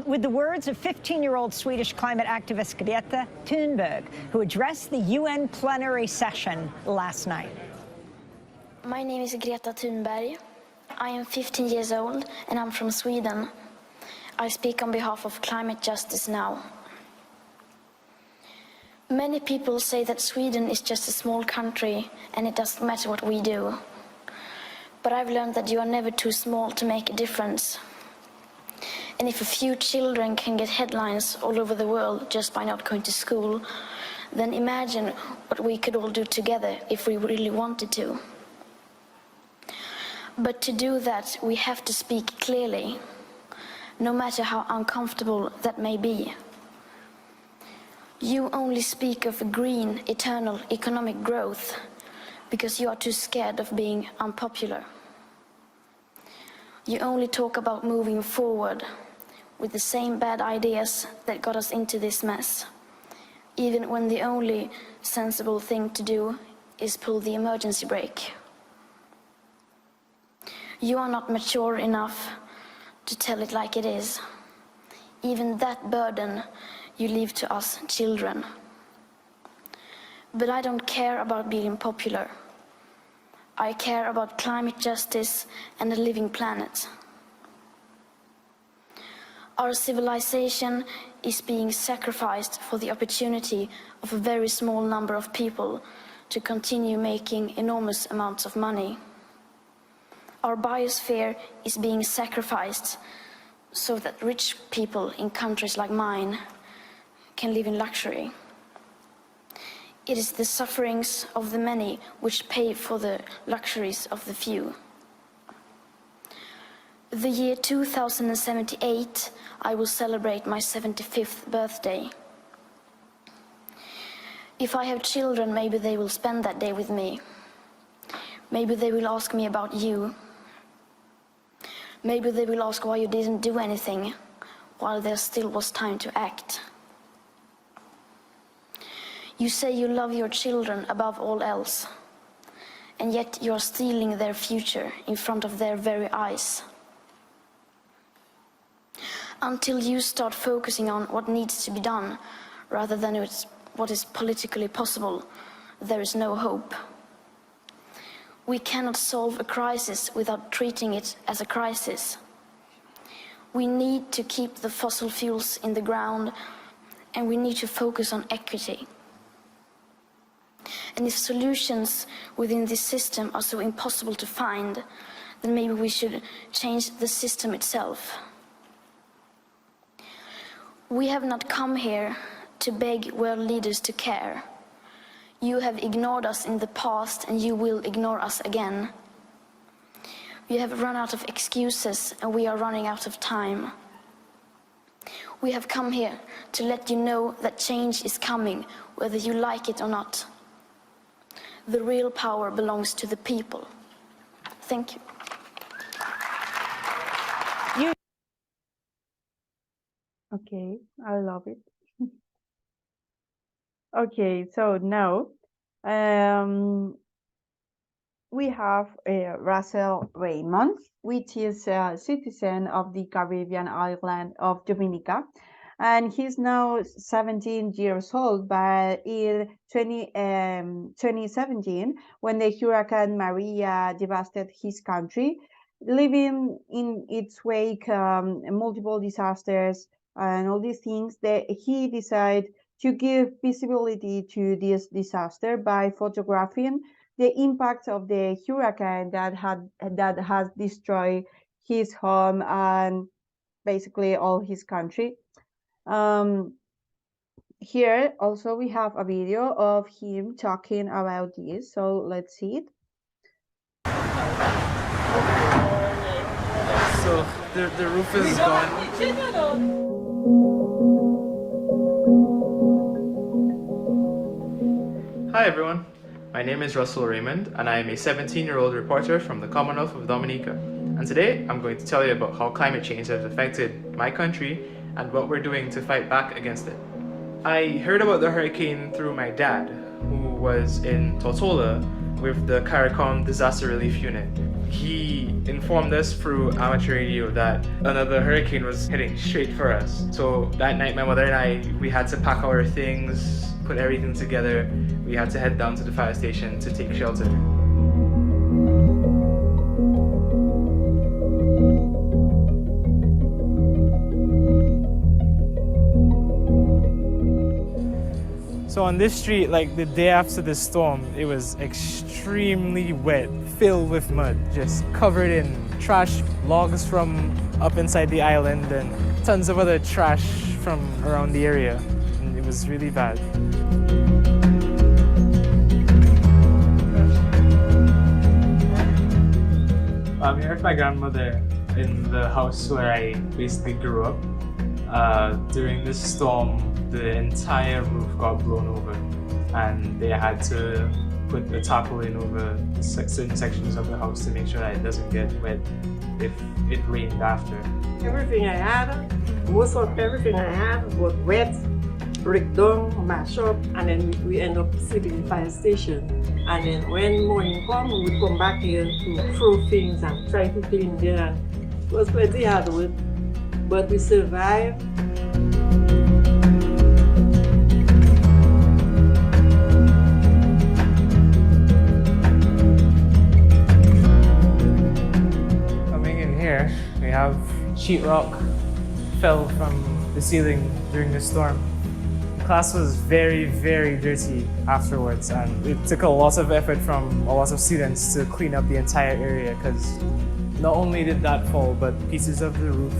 with the words of 15-year-old Swedish climate activist Greta Thunberg, who addressed the UN plenary session last night. My name is Greta Thunberg. I am 15 years old and I'm from Sweden. I speak on behalf of climate justice now. Many people say that Sweden is just a small country and it doesn't matter what we do. But I've learned that you are never too small to make a difference. And if a few children can get headlines all over the world just by not going to school, then imagine what we could all do together if we really wanted to. But to do that, we have to speak clearly, no matter how uncomfortable that may be. You only speak of green, eternal economic growth because you are too scared of being unpopular. You only talk about moving forward with the same bad ideas that got us into this mess, even when the only sensible thing to do is pull the emergency brake. You are not mature enough to tell it like it is. Even that burden you leave to us children. But I don't care about being popular. I care about climate justice and a living planet. Our civilization is being sacrificed for the opportunity of a very small number of people to continue making enormous amounts of money. Our biosphere is being sacrificed so that rich people in countries like mine can live in luxury. It is the sufferings of the many which pay for the luxuries of the few. The year 2078, I will celebrate my 75th birthday. If I have children, maybe they will spend that day with me. Maybe they will ask me about you. Maybe they will ask why you didn't do anything while there still was time to act. You say you love your children above all else, and yet you are stealing their future in front of their very eyes. Until you start focusing on what needs to be done, rather than what is politically possible, there is no hope. We cannot solve a crisis without treating it as a crisis. We need to keep the fossil fuels in the ground, and we need to focus on equity. And if solutions within this system are so impossible to find, then maybe we should change the system itself. We have not come here to beg world leaders to care. You have ignored us in the past, and you will ignore us again. We have run out of excuses, and we are running out of time. We have come here to let you know that change is coming, whether you like it or not. The real power belongs to the people. Thank you. Okay, I love it. Okay, so now we have Russell Raymond, which is a citizen of the Caribbean island of Dominica, and he's now 17 years old, but in 2017, when the Hurricane Maria devastated his country, leaving in its wake multiple disasters and all these things, that he decided to give visibility to this disaster by photographing the impact of the hurricane that has destroyed his home and basically all his country. Here also we have a video of him talking about this, so let's see it. So the roof is gone. Hi everyone, my name is Russell Raymond and I am a 17-year-old reporter from the Commonwealth of Dominica. And today I'm going to tell you about how climate change has affected my country and what we're doing to fight back against it. I heard about the hurricane through my dad, who was in Tortola with the CARICOM Disaster Relief Unit. He informed us through amateur radio that another hurricane was heading straight for us. So that night my mother and I, we had to pack our things, put everything together. We had to head down to the fire station to take shelter. So on this street, like the day after the storm, it was extremely wet, filled with mud, just covered in trash, logs from up inside the island, and tons of other trash from around the area. And it was really bad. I'm here with my grandmother in the house where I basically grew up. During this storm, the entire roof got blown over and they had to put the tarpaulin over certain sections of the house to make sure that it doesn't get wet if it rained after. Everything I had, most of everything I had got wet, break down, mash up, and then we end up sleeping in the fire station. And then when morning come, we would come back here to throw things and try to clean there. It was pretty hard work, but we survived. Coming in here, we have sheetrock fell from the ceiling during the storm. Class was very, very dirty afterwards, and it took a lot of effort from a lot of students to clean up the entire area, because not only did that fall, but pieces of the roof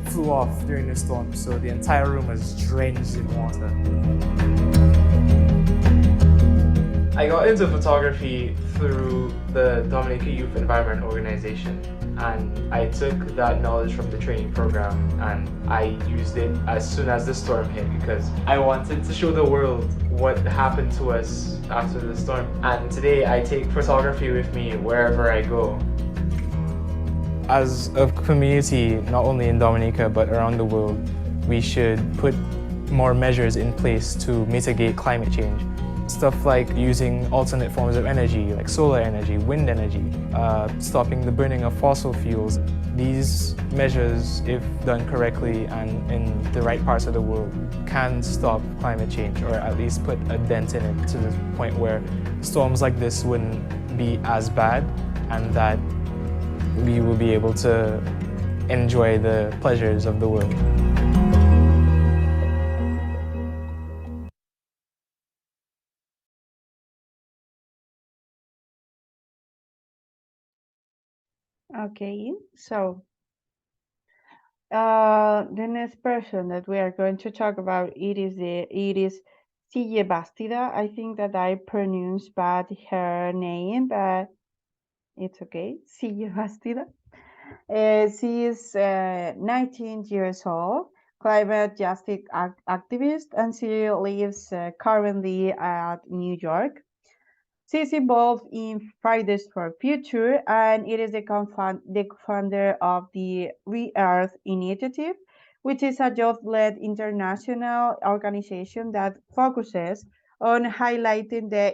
flew off during the storm, so the entire room was drenched in water. I got into photography through the Dominica Youth Environment Organization, and I took that knowledge from the training program and I used it as soon as the storm hit, because I wanted to show the world what happened to us after the storm. And today I take photography with me wherever I go. As a community, not only in Dominica but around the world, we should put more measures in place to mitigate climate change. Stuff like using alternate forms of energy, like solar energy, wind energy, stopping the burning of fossil fuels. these measures, if done correctly and in the right parts of the world, can stop climate change, or at least put a dent in it to the point where storms like this wouldn't be as bad, and that we will be able to enjoy the pleasures of the world. Okay, so the next person that we are going to talk about, it is Sille Bastida. I think that I pronounced bad her name, but it's okay. Sille Bastida. She is 19 years old, climate justice activist, and she lives currently at New York. She's involved in Fridays for Future, and it is the co-founder of the Re-Earth Initiative, which is a youth-led international organization that focuses on highlighting the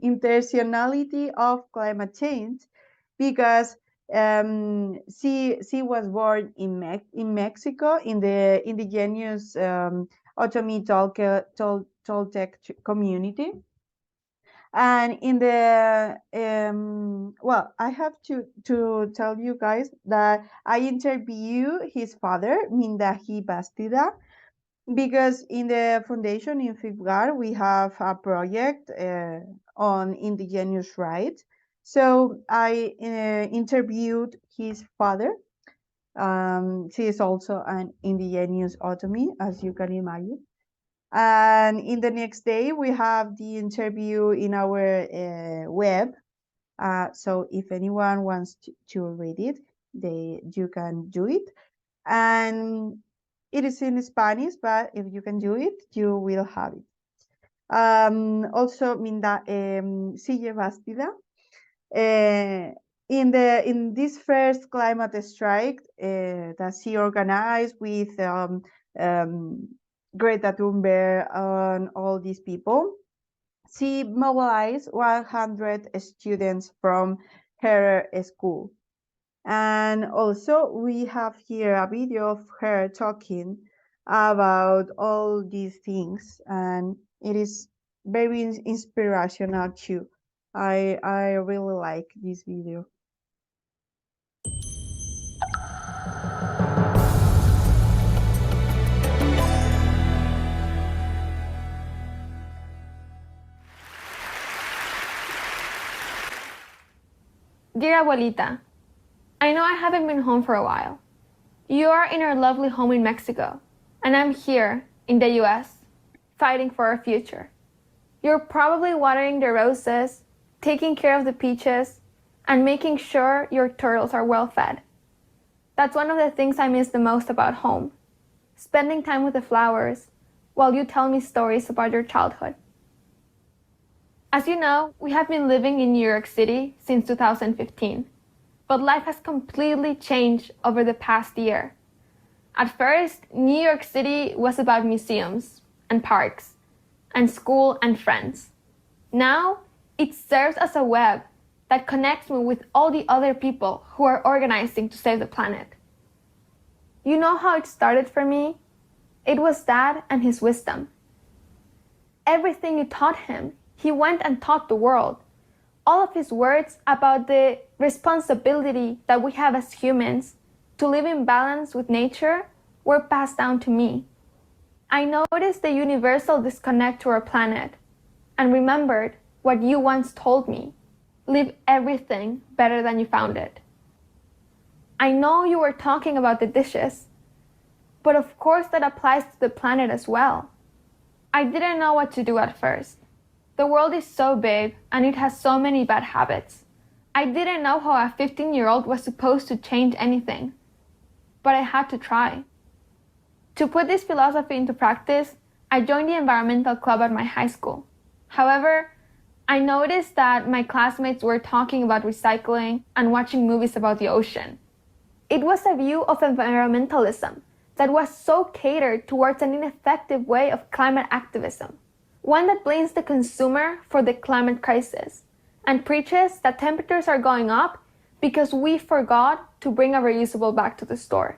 intentionality of climate change, because she was born in Mexico in the indigenous Otomi Toltec community. And in the well, I have to tell you guys that I interviewed his father, Mindahi Bastida, because in the foundation in FIFGAR we have a project on indigenous rights. So I interviewed his father. She is also an indigenous Otomi, as you can imagine. And in the next day, we have the interview in our web. So if anyone wants to read it, you can do it. And it is in Spanish, but if you can do it, you will have it. Also, Sille Bastida. In this first climate strike that she organized with Greta Thunberg and all these people, she mobilized 100 students from her school. And also we have here a video of her talking about all these things, and it is very inspirational too. I really like this video. Dear Abuelita, I know I haven't been home for a while. You are in our lovely home in Mexico, and I'm here in the US, fighting for our future. You're probably watering the roses, taking care of the peaches, and making sure your turtles are well fed. That's one of the things I miss the most about home, spending time with the flowers while you tell me stories about your childhood. As you know, we have been living in New York City since 2015, but life has completely changed over the past year. At first, New York City was about museums and parks and school and friends. Now, it serves as a web that connects me with all the other people who are organizing to save the planet. You know how it started for me? It was Dad and his wisdom. Everything you taught him, he went and taught the world. All of his words about the responsibility that we have as humans to live in balance with nature were passed down to me. I noticed the universal disconnect to our planet and remembered what you once told me: leave everything better than you found it. I know you were talking about the dishes, but of course that applies to the planet as well. I didn't know what to do at first. The world is so big and it has so many bad habits. I didn't know how a 15-year-old was supposed to change anything, but I had to try. To put this philosophy into practice, I joined the environmental club at my high school. However, I noticed that my classmates were talking about recycling and watching movies about the ocean. It was a view of environmentalism that was so catered towards an ineffective way of climate activism, one that blames the consumer for the climate crisis and preaches that temperatures are going up because we forgot to bring a reusable bag to the store.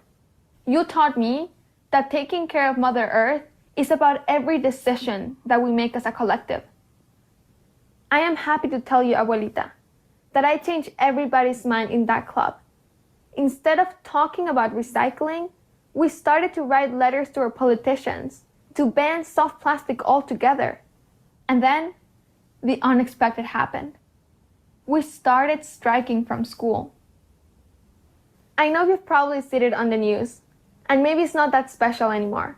You taught me that taking care of Mother Earth is about every decision that we make as a collective. I am happy to tell you, Abuelita, that I changed everybody's mind in that club. Instead of talking about recycling, we started to write letters to our politicians to ban soft plastic altogether. And then the unexpected happened. We started striking from school. I know you've probably seen it on the news, and maybe it's not that special anymore.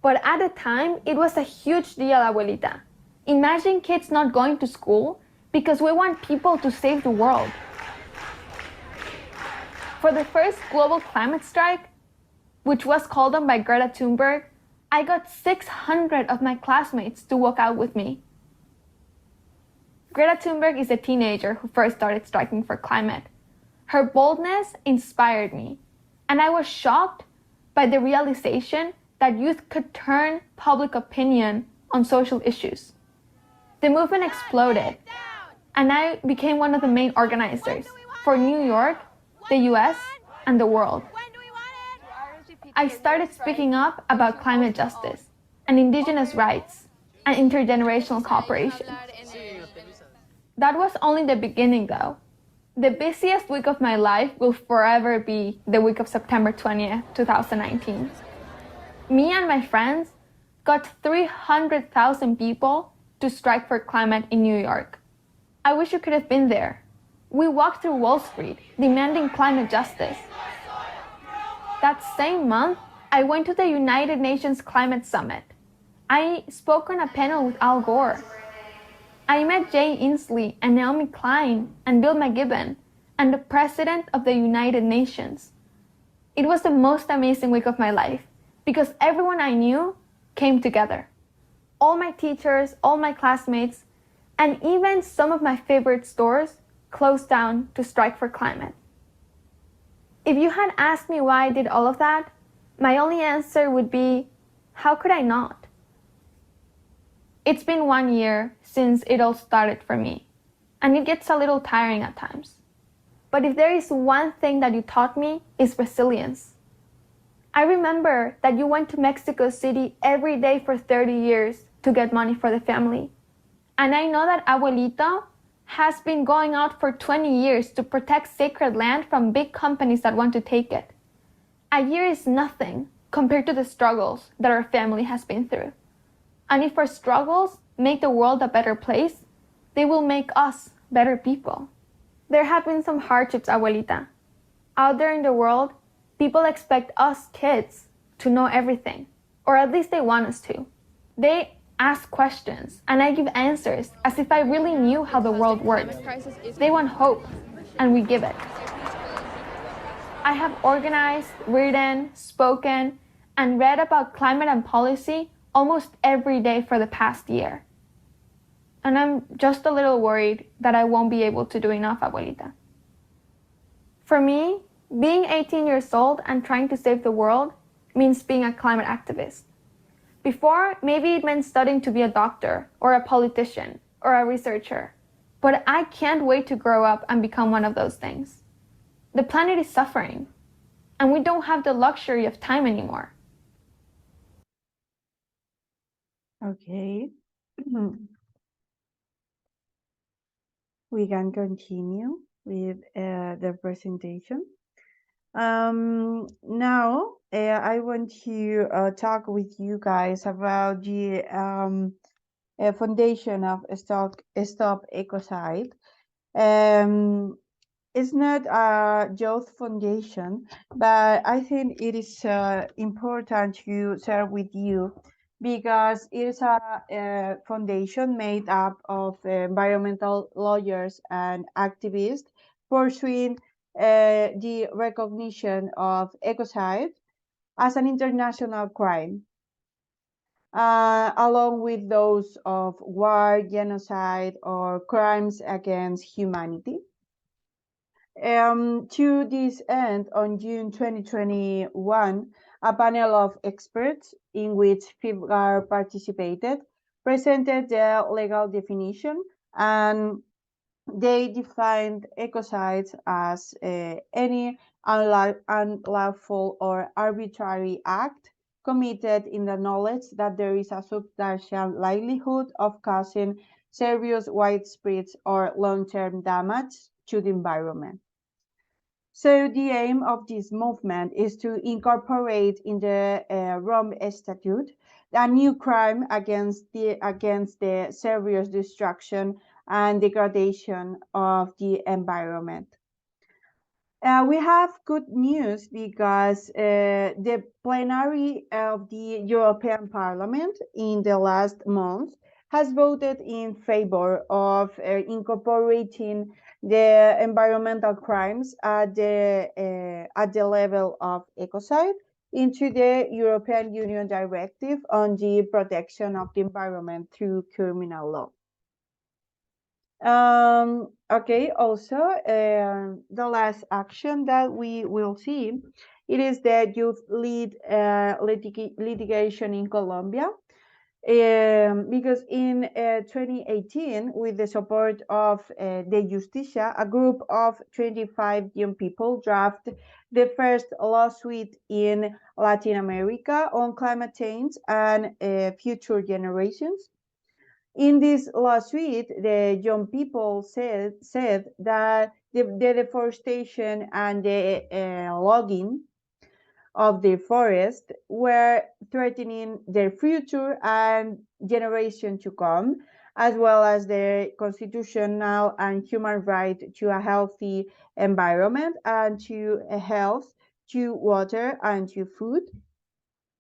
But at the time, it was a huge deal, Abuelita. Imagine kids not going to school because we want people to save the world. For the first global climate strike, which was called on by Greta Thunberg, I got 600 of my classmates to walk out with me. Greta Thunberg is a teenager who first started striking for climate. Her boldness inspired me, and I was shocked by the realization that youth could turn public opinion on social issues. The movement exploded, and I became one of the main organizers for New York, the US, and the world. I started speaking up about climate justice and indigenous rights and intergenerational cooperation. That was only the beginning, though. The busiest week of my life will forever be the week of September 20th, 2019. Me and my friends got 300,000 people to strike for climate in New York. I wish you could have been there. We walked through Wall Street demanding climate justice. That same month, I went to the United Nations Climate Summit. I spoke on a panel with Al Gore. I met Jay Inslee and Naomi Klein and Bill McKibben and the President of the United Nations. It was the most amazing week of my life because everyone I knew came together. All my teachers, all my classmates, and even some of my favorite stores closed down to strike for climate. If you had asked me why I did all of that, my only answer would be, how could I not? It's been 1 year since it all started for me, and it gets a little tiring at times. But if there is one thing that you taught me, it's resilience. I remember that you went to Mexico City every day for 30 years to get money for the family. And I know that Abuelita has been going out for 20 years to protect sacred land from big companies that want to take it. A year is nothing compared to the struggles that our family has been through. And if our struggles make the world a better place, they will make us better people. There have been some hardships, Abuelita. Out there in the world, people expect us kids to know everything, or at least they want us to. They ask questions, and I give answers as if I really knew how the world works. They want hope, and we give it. I have organized, written, spoken, and read about climate and policy almost every day for the past year. And I'm just a little worried that I won't be able to do enough, Abuelita. For me, being 18 years old and trying to save the world means being a climate activist. Before, maybe it meant studying to be a doctor, or a politician, or a researcher. But I can't wait to grow up and become one of those things. The planet is suffering, and we don't have the luxury of time anymore. Okay. We can continue with the presentation. Now, I want to talk with you guys about the foundation of Stop Ecocide. It's not a youth foundation, but I think it is important to share with you because it is a foundation made up of environmental lawyers and activists pursuing the recognition of ecocide as an international crime, along with those of war, genocide, or crimes against humanity. To this end, on June 2021, a panel of experts in which FIFGAR participated presented the legal definition and they defined ecocides as any unlawful or arbitrary act committed in the knowledge that there is a substantial likelihood of causing serious, widespread, or long-term damage to the environment. So the aim of this movement is to incorporate in the Rome Statute a new crime against the serious destruction and degradation of the environment. We have good news because the plenary of the European Parliament in the last month has voted in favor of incorporating the environmental crimes at the level of ecocide into the European Union Directive on the protection of the environment through criminal law. Okay, also, the last action that we will see, it is the youth lead litigation in Colombia. Because in 2018, with the support of the Justicia, a group of 25 young people drafted the first lawsuit in Latin America on climate change and future generations. In this lawsuit, the young people said that the deforestation and the logging of the forest were threatening their future and generation to come, as well as their constitutional and human right to a healthy environment and to health, to water, and to food.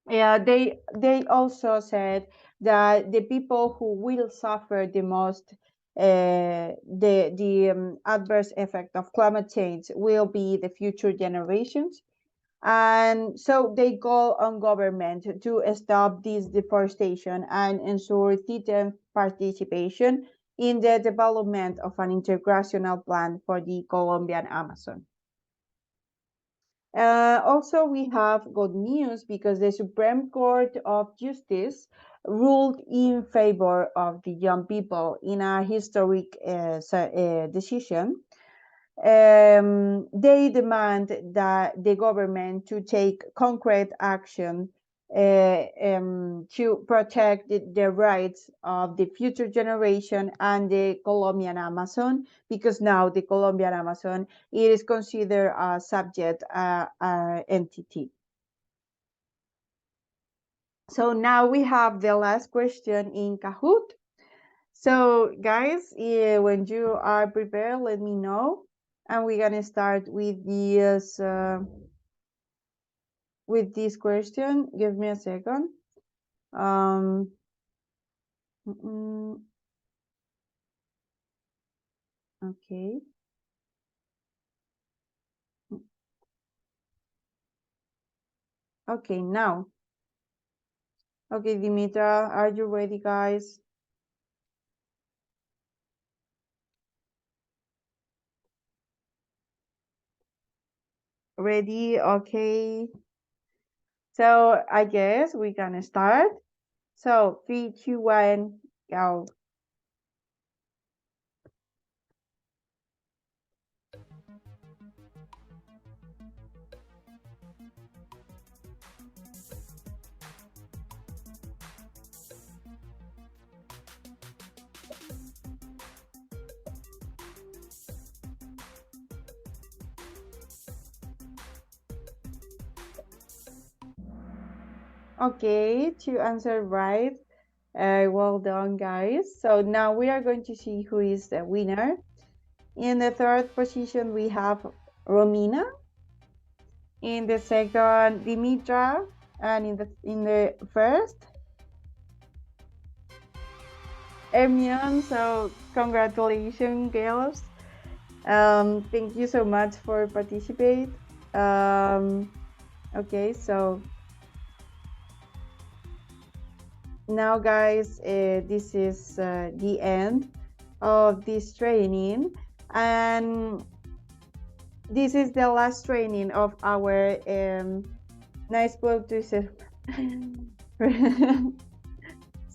They also said that the people who will suffer the most the adverse effect of climate change will be the future generations. And so they call on government to stop this deforestation and ensure citizen participation in the development of an international plan for the Colombian Amazon. Also, we have good news because the Supreme Court of Justice ruled in favor of the young people in a historic decision. They demand that the government to take concrete action to protect the rights of the future generation and the Colombian Amazon, because now the Colombian Amazon is considered a subject entity. So now we have the last question in Kahoot. So guys, when you are prepared, let me know. And we're gonna start with this question. Give me a second. Okay. Okay, now. Okay, Dimitra, are you ready, guys? Ready? Okay. So I guess we're gonna start. So 3, 2, 1, go. Okay, to answer right. Well done, guys. So now we are going to see who is the winner. In the third position, we have Romina. In the second, Dimitra. And in the first, Hermione. So congratulations, girls. Thank you so much for participate. Okay, so now, guys, this is the end of this training, and this is the last training of our nice Baltasar.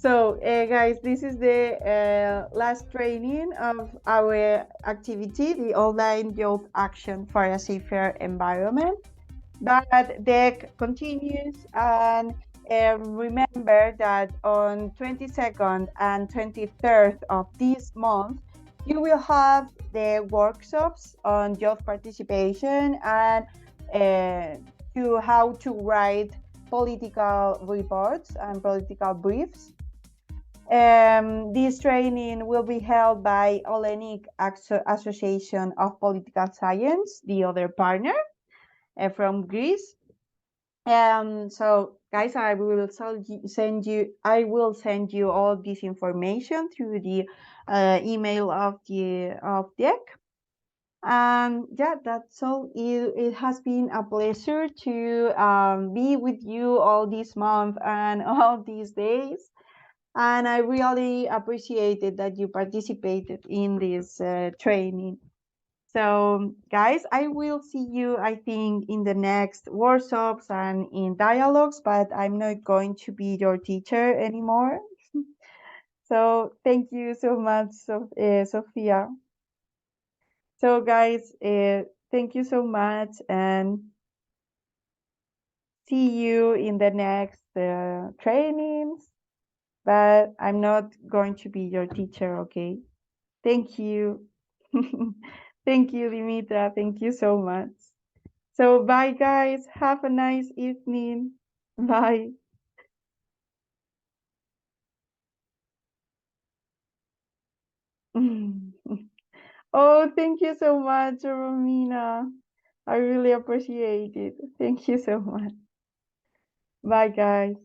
So, guys, this is the last training of our activity, the Online Youth Action for a Safer Environment. But DEC continues, and remember that on 22nd and 23rd of this month, you will have the workshops on youth participation and to how to write political reports and political briefs. This training will be held by Hellenic Association of Political Science, the other partner from Greece. So guys, I will send you all this information through the email of the DEC. And yeah, that's all. It has been a pleasure to be with you all this month and all these days. And I really appreciated that you participated in this training. So, guys, I will see you, I think, in the next workshops and in dialogues, but I'm not going to be your teacher anymore. So, thank you so much, Sophia. So, guys, thank you so much and see you in the next trainings. But I'm not going to be your teacher, okay? Thank you. Thank you, Dimitra. Thank you so much. So bye, guys. Have a nice evening. Bye. Oh, thank you so much, Romina. I really appreciate it. Thank you so much. Bye, guys.